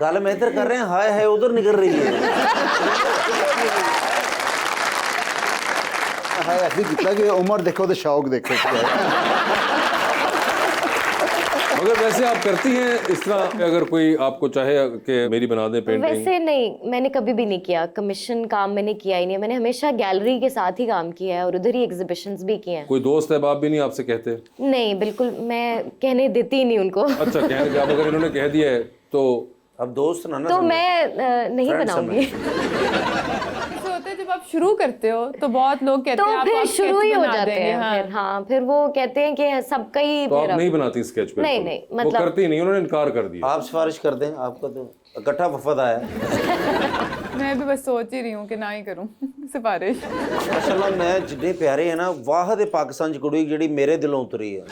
गाल में इधर कर रहे हैं, हाय हाय उधर निकल रही है। हाँ, ऐसे कितना कि उम्र देखो तो शौक देखो। मगर वैसे आप करती हैं इस तरह, अगर कोई आपको चाहे कि मेरी बना दे पेंटिंग? वैसे नहीं, मैंने कभी भी नहीं किया कमीशन काम, मैंने किया ही नहीं। मैंने हमेशा गैलरी के साथ ही काम किया है और उधर ही एग्जीबिशंस भी किए हैं। कोई दोस्त है बाप भी नहीं आपसे कहते? नहीं, बिल्कुल मैं कहने देती ही नहीं उनको। अच्छा, कहने के, अब अगर इन्होंने कह दिया है तो अब दोस्त ना तो मैं नहीं Friends बनाऊंगी। ऐसे होता है जब आप शुरू करते हो तो बहुत लोग कहते तो हैं फिर आप शुरू ही sketch हो बना जाते देंगे, हैं। हाँ। फिर हाँ, फिर वो कहते हैं कि सबका ही तो आप मेरा- नहीं बनाती स्केच पे? नहीं, नहीं, वो मतलब- करती नहीं, उन्होंने इनकार कर दिया। आप सिफारिश कर दें, आपका तो इकट्ठा वफद आया। मैं भी बस सोच ही रही हूँ कि ना ही करूँ सिफारिश। माशाल्लाह, मैं जिन्ने प्यारे है ना, वाहद पाकिस्तान च कुड़ी जिहड़ी मेरे दिलों उतरी है।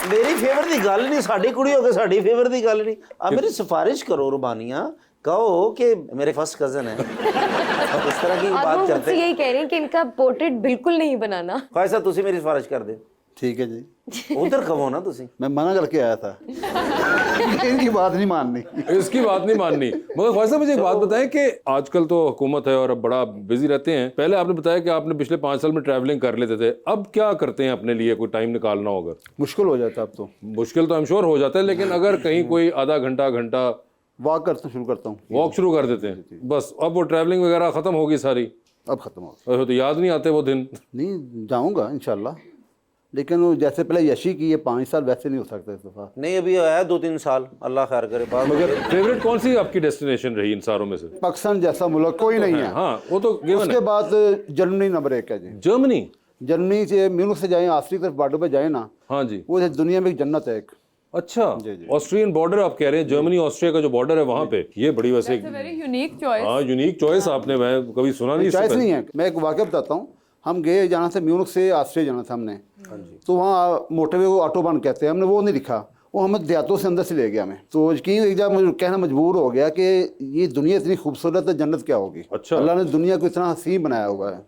मेरी फेवर दी गल नहीं, साडी कुड़ी हो के साडी फेवर दी गल नहीं। आप मेरी सिफारिश करो रुबानिया, कहो कि मेरे फर्स्ट कजन है, और इस तरह की और वो बात मुझसे करते हैं। यही कह रही हैं कि इनका पोर्ट्रेट बिल्कुल नहीं बनाना। ख्वाहिशा तुसी मेरी सिफारिश कर दे, ठीक है जी, उधर कहो ना तुसी। मैं मना करके आया था। इनकी बात नहीं माननी। इसकी बात नहीं माननी। मगर ख्वाजा साहब, मुझे एक बात बताएं कि आजकल तो हुकूमत है और अब बड़ा बिजी रहते हैं। पहले आपने बताया कि आपने पिछले 5 साल में ट्रैवलिंग कर लेते थे, अब क्या करते हैं अपने लिए? कोई टाइम निकालना हो अगर? मुश्किल हो जाता है अब तो। मुश्किल तो आई एम श्योर हो जाता है, लेकिन अगर कहीं कोई आधा घंटा वॉक करना शुरू करता हूँ। वॉक शुरू कर देते हैं, बस अब वो ट्रैवलिंग वगैरह खत्म होगी सारी, अब खत्म हो गया। तो याद नहीं आते वो दिन? नहीं, जाऊँगा इंशाल्लाह, लेकिन वो जैसे पहले यशी की ये 5 साल वैसे नहीं हो सकता इस दफा। नहीं, अभी आया 2-3 साल, अल्लाह खैर करे। बाद में मगर फेवरेट कौन सी आपकी डेस्टिनेशन रही इन सारों में से? पाकिस्तान जैसा मुल्क कोई नहीं है। हाँ, वो तो गिवन उसके है। बाद जर्मनी नंबर 1 है जी। जर्मनी? जर्मनी से म्यूनिख से जाएं, ऑस्ट्रिया की तरफ बॉर्डर पे जाएं ना, हाँ जी। वो दुनिया में एक जन्नत है एक। अच्छा, जी, जी। ऑस्ट्रियन बॉर्डर आप कह रहे हैं? जर्मनी ऑस्ट्रिया का जो बॉर्डर है वहाँ पे, ये बड़ी वैसे वेरी यूनिक चॉइस। हाँ यूनिक चॉइस आपने, मैं कभी सुना नहीं इससे चॉइस पहले। नहीं है। मैं एक वाक़या बताता हूँ। हम गए, जाना से म्यूनिख से ऑस्ट्रिया जाना था हमने, तो वहाँ मोटरवे को ऑटोबान कहते हैं, हमने वो नहीं लिखा, वो हमें देहातों से अंदर से ले गया हमें। तो यकीन एक जगह मुझे कहना मजबूर हो गया कि ये दुनिया इतनी खूबसूरत है, जन्नत क्या होगी। अच्छा। अल्लाह ने दुनिया को इतना हसीन बनाया हुआ है।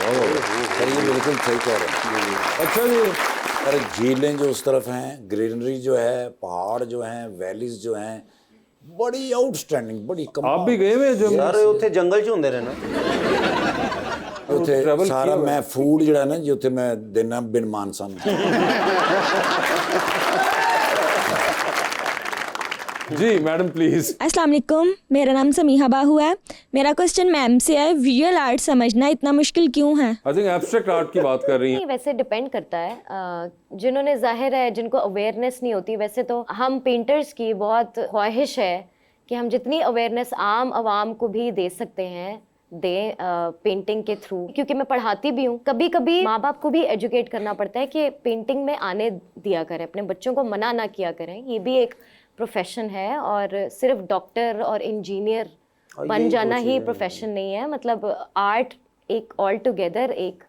सर ये बिल्कुल सही कह रहे हैं। अच्छा जी। अरे झीलें जो उस तरफ हैं, ग्रीनरी जो है, पहाड़ जो हैं, वैलीज जो हैं, बड़ी आउटस्टैंडिंग, बड़ी आप भी गए हुए हैं जर्मनी? यार उत्थे जंगल च हुंदे ने ना। ਉੱਥੇ travel ਸਾਰਾ किया मैं फूड ਜਿਹੜਾ ਨਾ ਜੀ ਉੱਥੇ मैं देना बिन मानसा ਨੂੰ। जी मैडम प्लीज। अस्सलाम वालेकुम, मेरा नाम समीहा बाहू है। मेरा क्वेश्चन मैम से है, विजुअल आर्ट समझना इतना मुश्किल क्यों है? आई थिंक एब्स्ट्रैक्ट आर्ट की बात कर रही हैं। नहीं, वैसे डिपेंड करता है। जिन्होंने जाहिर है जिनको अवेयरनेस नहीं होती, वैसे तो हम पेंटर्स की बहुत ख्वाहिश है कि हम जितनी अवेयरनेस आम आवाम को भी दे सकते हैं दें पेंटिंग के थ्रू, क्योंकि मैं पढ़ाती भी हूँ। कभी कभी माँ बाप को भी एजुकेट करना पड़ता है कि पेंटिंग में आने दिया करें, अपने बच्चों को मना ना किया करें। ये भी एक प्रोफेशन है और सिर्फ डॉक्टर और इंजीनियर बन जाना ही प्रोफेशन नहीं है। मतलब आर्ट एक ऑल टुगेदर एक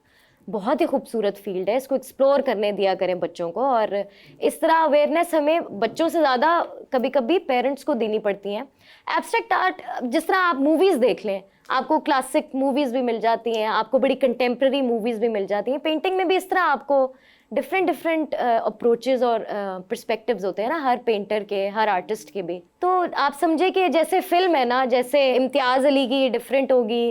बहुत ही खूबसूरत फील्ड है, इसको एक्सप्लोर करने दिया करें बच्चों को। और इस तरह अवेयरनेस हमें बच्चों से ज़्यादा कभी कभी पेरेंट्स को देनी पड़ती हैं। एब्स्ट्रैक्ट आर्ट, जिस तरह आप मूवीज़ देख लें, आपको क्लासिक मूवीज़ भी मिल जाती हैं, आपको बड़ी कंटेम्प्रेरी मूवीज़ भी मिल जाती हैं। पेंटिंग में भी इस तरह आपको डिफरेंट अप्रोचेस और पर्सपेक्टिव्स होते हैं ना, हर पेंटर के, हर आर्टिस्ट के भी। तो आप समझे कि जैसे फिल्म है ना, जैसे इम्तियाज़ अली की डिफरेंट होगी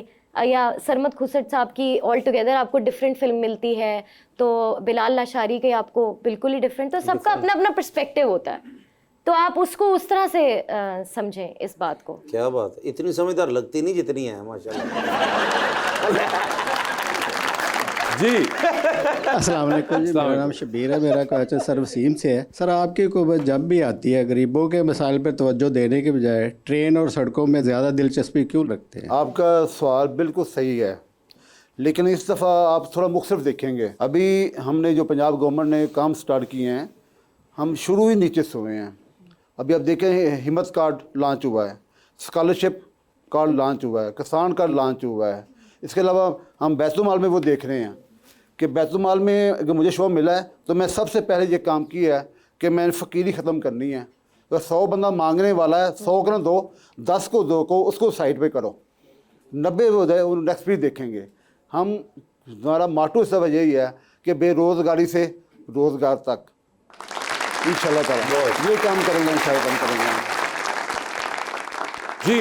या सरमद खुसट साहब की ऑल टुगेदर आपको डिफरेंट फिल्म मिलती है, तो बिलाल लाशारी के आपको बिल्कुल ही डिफरेंट। तो सबका अपना अपना पर्सपेक्टिव होता है। तो आप उसको उस तरह से समझें इस बात को। क्या बात है, इतनी समझदार लगती नहीं जितनी है माशाल्लाह। जी अस्सलाम वालेकुम जी, मेरा नाम शबीर है, मेरा क्वेश्चन सर वसीम से है। सर आपकी हुकूमत जब भी आती है गरीबों के मसाइल पर तवज्जो देने के बजाय ट्रेन और सड़कों में ज़्यादा दिलचस्पी क्यों रखते हैं? आपका सवाल बिल्कुल सही है, लेकिन इस दफ़ा आप थोड़ा मुख्तलिफ देखेंगे। अभी हमने जो पंजाब गवर्नमेंट ने काम स्टार्ट किए हैं, हम शुरू ही नीचे से हुए हैं। अभी आप देखें हिम्मत कार्ड लॉन्च हुआ है, स्कॉलरशिप कार्ड लॉन्च हुआ है, किसान कार्ड लॉन्च हुआ है। इसके अलावा हम बैतुल माल में वो देख रहे हैं कि बैतुल माल में अगर मुझे शो मिला है तो मैं सबसे पहले ये काम किया है कि मैंने फ़कीरी ख़त्म करनी है। तो 100 बंदा मांगने वाला है, 100 को ना दो, 10 को दो को उसको साइड पे करो, 90 हो जाए वो नेक्स्ट भी देखेंगे। हम हमारा माटू सब यही है कि बेरोज़गारी से रोज़गार तक इंशाल्लाह ताला ये काम करेंगे, इंशाल्लाह काम करेंगे। जी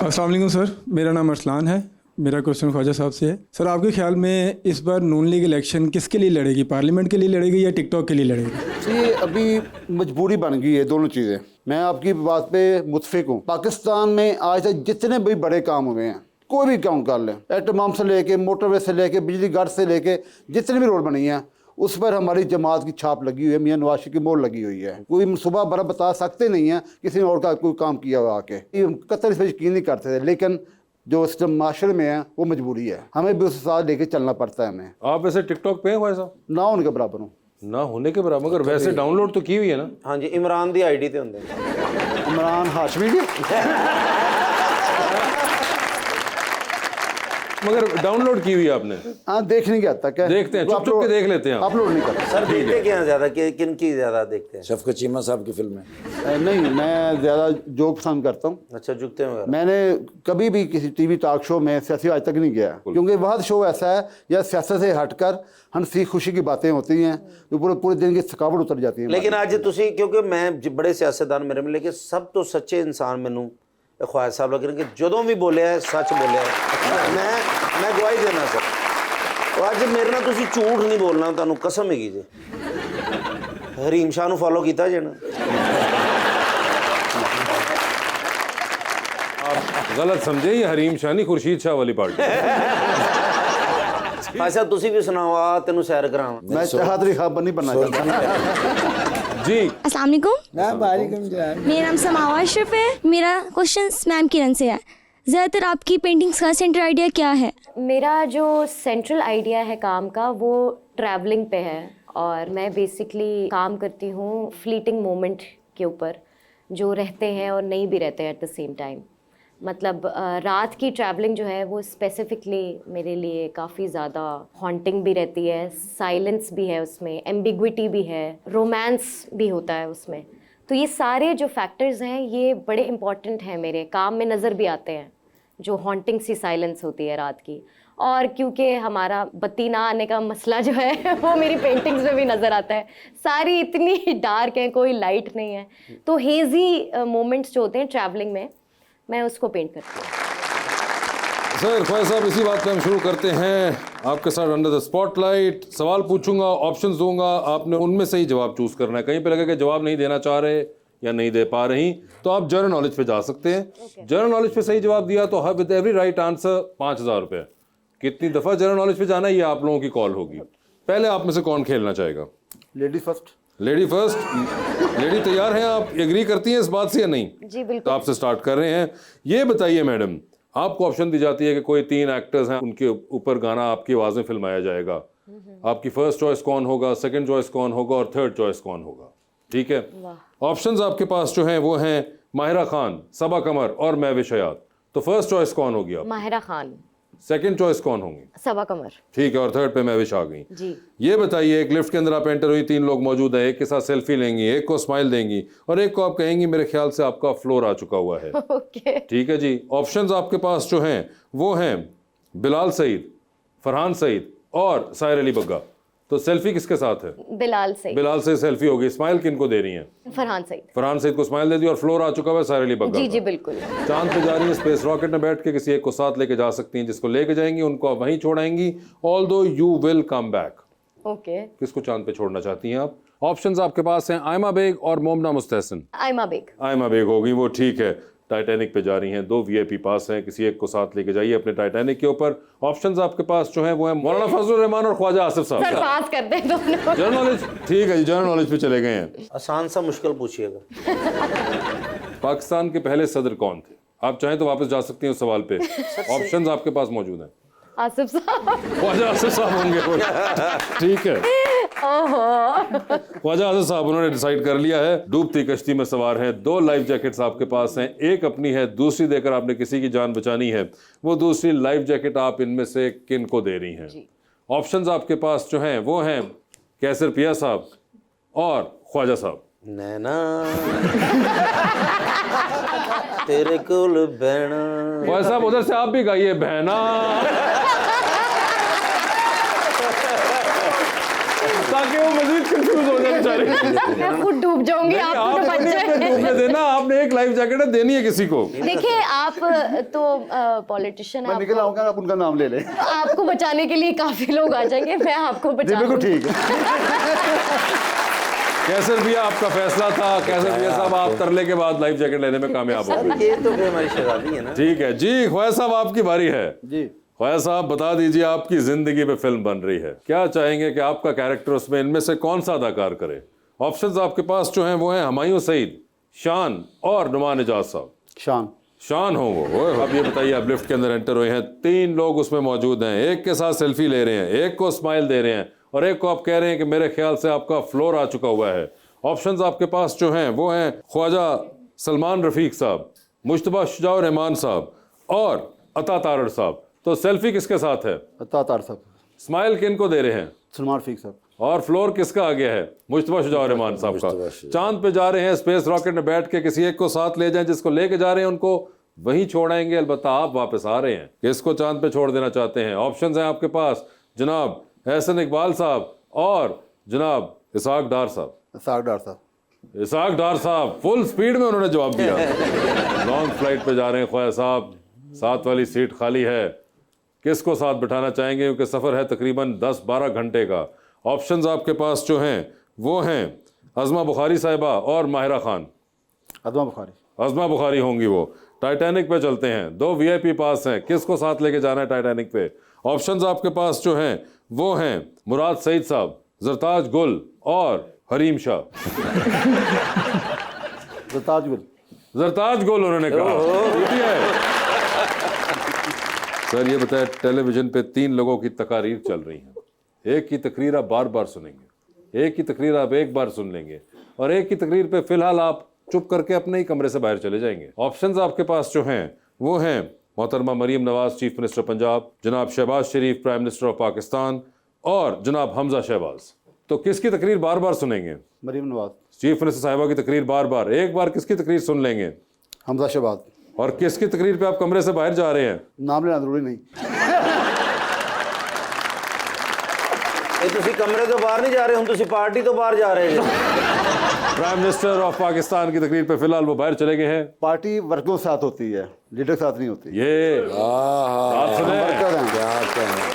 अस्सलाम वालेकुम सर, मेरा नाम अरसलान है। मेरा क्वेश्चन ख्वाजा साहब से है। सर आपके ख्याल में इस बार नून लीग इलेक्शन किसके लिए लड़ेगी, पार्लियामेंट के लिए लड़ेगी या टिकटॉक के लिए लड़ेगी? ये अभी मजबूरी बन गई है दोनों चीज़ें। मैं आपकी बात पे मुतफिक हूँ। पाकिस्तान में आज तक जितने भी बड़े काम हुए हैं, कोई भी काम कर लें, एटम बम से लेके मोटरवे से लेके बिजली घर से लेके जितनी भी रोड बनी है, उस पर हमारी जमात की छाप लगी हुई है, मियां नवाज शरीफ की मोहर लगी हुई है। कोई सुबह बड़ा बता सकते नहीं है किसी ने और का कोई काम किया हुआ आके। कतई इस पर यकीन नहीं करते थे, लेकिन जो इस माशरे में है वो मजबूरी है, हमें भी उस साथ लेके चलना पड़ता है। हमें आप वैसे टिकटॉक पे हैं भाई साहब? ना होने के बराबर हूँ। ना होने के बराबर, मगर वैसे डाउनलोड तो की हुई है ना? हाँ जी, इमरान दी आईडी ते होंदे। इमरान हाशमी जी मगर डाउनलोड की हुई है आपने? हाँ, देखने की हद तक है। देखते हैं, चुप चुप के देख लेते हैं। अपलोड नहीं करते सर देखते क्या ज़्यादा, किन की ज़्यादा देखते हैं? शफकत चीमा साहब की फिल्में। नहीं, मैं ज़्यादा जोक पसंद करता हूँ। अच्छा, झुकते हैं वगैरह। मैंने कभी भी किसी टीवी टॉक शो में सियासी आज तक नहीं गया, क्योंकि वह शो ऐसा है या सियासत से हटकर हंसी खुशी की बातें होती हैं, जो पूरे पूरे दिन की थकावट उतर जाती है। लेकिन आज तुसी, क्योंकि मैं बड़े सियासतदान मेरे में, लेकिन सब तो सच्चे इंसान मैनू ख्वाजा साहब लगे कि जदों भी बोले है सच बोले है। मैं गवाही देना सर, और अज मेरे ना तुसी झूठ नहीं बोलना, तुहानू कसम हैगी जी। हरीम शाह नू फॉलो किया जे ना? आप गलत समझे, ये हरीम शाह नहीं, खुर्शीद शाह वाली पार्टी। अच्छा तुसी भी सुनाओ, आ तेनू सैर करावां। मैं चाहतरी खबर नहीं बनना चाहता। जी अस्सलाम वालेकुम। मेरा नाम समावा अशरफ है। मेरा क्वेश्चन मैम किरण से है। ज़्यादातर आपकी पेंटिंग्स का सेंटर आइडिया क्या है? मेरा जो सेंट्रल आइडिया है काम का वो ट्रैवलिंग पे है, और मैं बेसिकली काम करती हूँ फ्लीटिंग मोमेंट के ऊपर जो रहते हैं और नहीं भी रहते हैं एट द सेम टाइम। मतलब रात की ट्रैवलिंग जो है वो स्पेसिफिकली मेरे लिए काफ़ी ज़्यादा हॉन्टिंग भी रहती है, साइलेंस भी है उसमें, एम्बिग्विटी भी है, रोमांस भी होता है उसमें। तो ये सारे जो फैक्टर्स हैं ये बड़े इंपॉर्टेंट हैं, मेरे काम में नज़र भी आते हैं, जो हॉन्टिंग सी साइलेंस होती है रात की। और क्योंकि हमारा बत्ती ना आने का मसला जो है वो मेरी पेंटिंग्स में भी नज़र आता है, सारी इतनी डार्क हैं, कोई लाइट नहीं है, तो हेज़ी मोमेंट्स जो होते हैं ट्रैवलिंग में, मैं उसको पेंट करती हूँ। सर ख्वाजा साहब, इसी बात पे हम शुरू करते हैं आपके साथ अंडर द स्पॉटलाइट। सवाल पूछूंगा, ऑप्शंस दूंगा, आपने उनमें से ही जवाब चूज करना है। कहीं पे लगे कि जवाब नहीं देना चाह रहे या नहीं दे पा रही तो आप जनरल नॉलेज पे जा सकते हैं। जनरल नॉलेज पे सही जवाब दिया तो विद एवरी राइट आंसर 5000 रुपये। कितनी दफ़ा जनरल नॉलेज पे जाना है ये आप लोगों की कॉल होगी। पहले आप में से कौन खेलना चाहेगा? Lady first. Lady first. Lady तैयार हैं आप? एग्री करती हैं इस बात से या नहीं? जी बिल्कुल। तो आपसे स्टार्ट कर रहे हैं। ये बताइए मैडम, आपको ऑप्शन दी जाती है कि कोई 3 एक्टर्स हैं, उनके ऊपर गाना आपकी आवाज़ में फिल्माया जाएगा। आपकी फर्स्ट चॉइस कौन होगा, सेकंड चॉइस कौन होगा और थर्ड चॉइस कौन होगा? ठीक है, ऑप्शंस आपके पास जो हैं वो हैं माहिरा खान, सबा कमर और महविश हयात। तो फर्स्ट चॉइस कौन होगी आप? माहिरा खान। सेकंड चॉइस कौन होंगी? सबा कमर। ठीक है, और थर्ड पे महविश आ गई। जी। ये बताइए, एक लिफ्ट के अंदर आप एंटर हुई, 3 लोग मौजूद हैं, एक के साथ सेल्फी लेंगी, एक को स्माइल देंगी और एक को आप कहेंगी मेरे ख्याल से आपका फ्लोर आ चुका हुआ है। ओके। ठीक है जी। ऑप्शंस आपके पास जो हैं वो हैं बिलाल सईद, फरहान सईद और साहिर अली बग्गा। तो सेल्फी किसके साथ है? बिलाल सईद। बिलाल सईद सेल्फी होगी। स्माइल किनको दे रही हैं? फरहान सईद। फरहान सईद को स्माइल दे दी और फ्लोर आ चुका है साहिर अली बग्गा। जी जी बिल्कुल। चांद पे जा रही है, स्पेस रॉकेट में बैठ के किसी एक को साथ लेके जा सकती हैं। जिसको लेके जाएंगी उनको आप वहीं छोड़ाएंगी, although you will come back. Okay. किसको चांद पे छोड़ना चाहती हैं आप? ऑप्शंस आपके पास हैं आयमा बेग और मोमना मुस्तहसन। आयमा बेग। आयमा बेग होगी, वो ठीक है। टाइटैनिक पे जा रही हैं, 2 वीआईपी पास हैं, किसी एक को साथ लेके जाइए अपने टाइटैनिक के ऊपर। ऑप्शंस आपके पास जो हैं वो हैं मौलाना फजलुर रहमान और ख्वाजा आसिफ सर साहब। पास कर दे दोनों। जनरल नॉलेज ठीक है जी, जनरल नॉलेज पे चले गए हैं। आसान सा मुश्किल पूछिएगा। पाकिस्तान के पहले सदर कौन थे? आप चाहें तो वापस जा सकती हैं उस सवाल पे। ऑप्शंस आपके पास मौजूद हैं। आसिफ साहब। ख्वाजा आसिफ साहब होंगे वो। ठीक है, ख्वाजा आसिफ साहब उन्होंने डिसाइड कर लिया है। डूबती कश्ती में सवार हैं, 2 लाइफ जैकेट्स आपके पास हैं, एक अपनी है, दूसरी देकर आपने किसी की जान बचानी है। वो दूसरी लाइफ जैकेट आप इनमें से किन को दे रही हैं? ऑप्शंस आपके पास जो हैं वो हैं कैसर पिया साहब और ख्वाजा साहब। नैना तेरे कुल बहना। ख्वाजा साहब उधर से आप भी गाइए बहना, ताकि वो मजीद कंफ्यूज हो जाए बेचारे। मैं खुद डूब जाऊंगी, आप तो आपने बच्चे। डूबने देना, आपने एक लाइफ जैकेट देनी है किसी को। देखिए आप तो पॉलिटिशियन मैं हैं, निकल आऊंगा, आप उनका नाम ले लें। आपको बचाने के लिए काफी लोग आ जाएंगे, मैं आपको जी बचा बिल्कुल लूंगी। ठीक है। कैसर भैया आपका फैसला था, कैसर भैया साहब आप तरले के बाद लाइफ जैकेट लेने में कामयाब हो गए। ये तो फिर हमारी शराबी है ना। ठीक है जी, ख्वाजा साहब आपकी बारी है। जी ख्वाजा साहब बता दीजिए, आपकी जिंदगी पे फिल्म बन रही है, क्या चाहेंगे कि आपका कैरेक्टर उसमें इनमें से कौन सा अदाकार करे? ऑप्शंस आपके पास जो हैं वो हैं हुमायूं सईद, शान और नुमान एजाज साहब। शान। शान हो वो। अब ये बताइए, आप लिफ्ट के अंदर एंटर हुए हैं, 3 लोग उसमें मौजूद हैं, एक के साथ सेल्फी ले रहे हैं, एक को स्माइल दे रहे हैं और एक को आप कह रहे हैं कि मेरे ख्याल से आपका फ्लोर आ चुका हुआ है। ऑप्शंस आपके पास जो हैं वो हैं ख्वाजा सलमान रफीक साहब, मुश्तबा शुजाउर रहमान साहब और अता तारड़ साहब। तो सेल्फी किसके साथ है? तातार साहब। स्माइल किन को दे रहे हैं? सलमान रफीक साहब। और फ्लोर किसका आ गया है? मुश्तबा शुजाउर रहमान साहब का। चांद पे जा रहे हैं, स्पेस रॉकेट में बैठ के, किसी एक को साथ ले जाएं, जिसको लेके जा रहे हैं उनको वहीं छोड़ाएंगे, अलबत्ता आप वापस आ रहे हैं। किसको चांद पे छोड़ देना चाहते हैं? ऑप्शंस हैं आपके पास जनाब एहसन इकबाल साहब और जनाब इसाक डार साहब। इसाक डार साहब। इसाक डार साहब फुल स्पीड में उन्होंने जवाब दिया। लॉन्ग फ्लाइट पे जा रहे हैं ख्वाजा साहब, साथ वाली सीट खाली है, किसको साथ बिठाना चाहेंगे? क्योंकि सफ़र है तकरीबन 10-12 घंटे का। ऑप्शंस आपके पास जो हैं वो हैं अज़मा बुखारी साहिबा और माहिरा खान। अज़मा बुखारी। अज़मा बुखारी होंगी वो। टाइटैनिक पे चलते हैं, 2 वीआईपी पास हैं, किसको साथ लेके जाना है टाइटैनिक पे? ऑप्शंस आपके पास जो हैं वो हैं मुराद सईद साहब, ज़रताज गुल और हरीम शाह। ज़रताज गुल। ज़रताज गुल उन्होंने कहा। ठीक है सर, ये बताया टेलीविजन पे 3 लोगों की तकारीर चल रही हैं, एक की तकरीर आप बार बार सुनेंगे, एक की तकरीर आप एक बार सुन लेंगे और एक की तकरीर पे फिलहाल आप चुप करके अपने ही कमरे से बाहर चले जाएंगे। ऑप्शंस आपके पास जो हैं वो हैं मोहतरमा मरीम नवाज चीफ मिनिस्टर पंजाब, जनाब शहबाज शरीफ प्राइम मिनिस्टर ऑफ पाकिस्तान और जनाब हमजा शहबाज। तो किसकी तकरीर बार बार सुनेंगे? मरीम नवाज। चीफ मिनिस्टर साहिबा की तकरीर बार बार, एक बार किसकी तकरीर सुन लेंगे? हमजा शहबाज। और किसकी तकरीर पे आप कमरे से बाहर जा रहे हैं? नाम लेना जरूरी नहीं। ਇਹ ਤੁਸੀਂ ਕਮਰੇ ਤੋਂ ਬਾਹਰ ਨਹੀਂ ਜਾ ਰਹੇ, ਹੁਣ ਤੁਸੀਂ ਪਾर्टी तो बाहर जा रहे हैं। प्राइम मिनिस्टर ऑफ पाकिस्तान की तकरीर पे फिलहाल वो बाहर चले गए हैं। पार्टी वर्करों के साथ होती है, लीडर के साथ नहीं होती। ये बात सुने, वर्कर हैं। क्या कहना।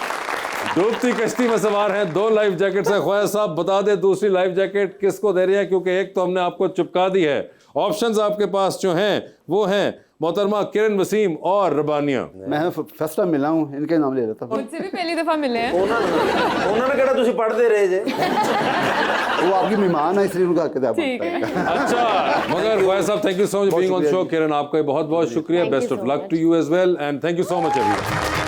डूबती कश्ती में सवार हैं, 2 लाइफ जैकेट से। ख्वाजा साहब बता दे दूसरी लाइफ जैकेट किसको दे रही है, क्योंकि एक तो हमने आपको चिपका दी है। ऑप्शंस आपके पास जो हैं वो हैं मोहतरमा किरण वसीम और रबानिया। मैं फर्स्ट टाइम मिला हूँ, इनके नाम ले लेता हूँ। मुझसे भी पहली दफ़ा मिले हैं। ਉਹਨਾਂ ਨੇ ਕਿਹੜਾ ਤੁਸੀਂ ਪੜ੍ਹਦੇ ਰਹੇ ਜੇ। वो आपकी मेहमान है इसलिए उनका किताब ठीक है। अच्छा, मगर ख्वाजा साहब thank you so much being on show. Kiran आपका बहुत बहुत शुक्रिया, best of luck to you as well and thank you so much everyone.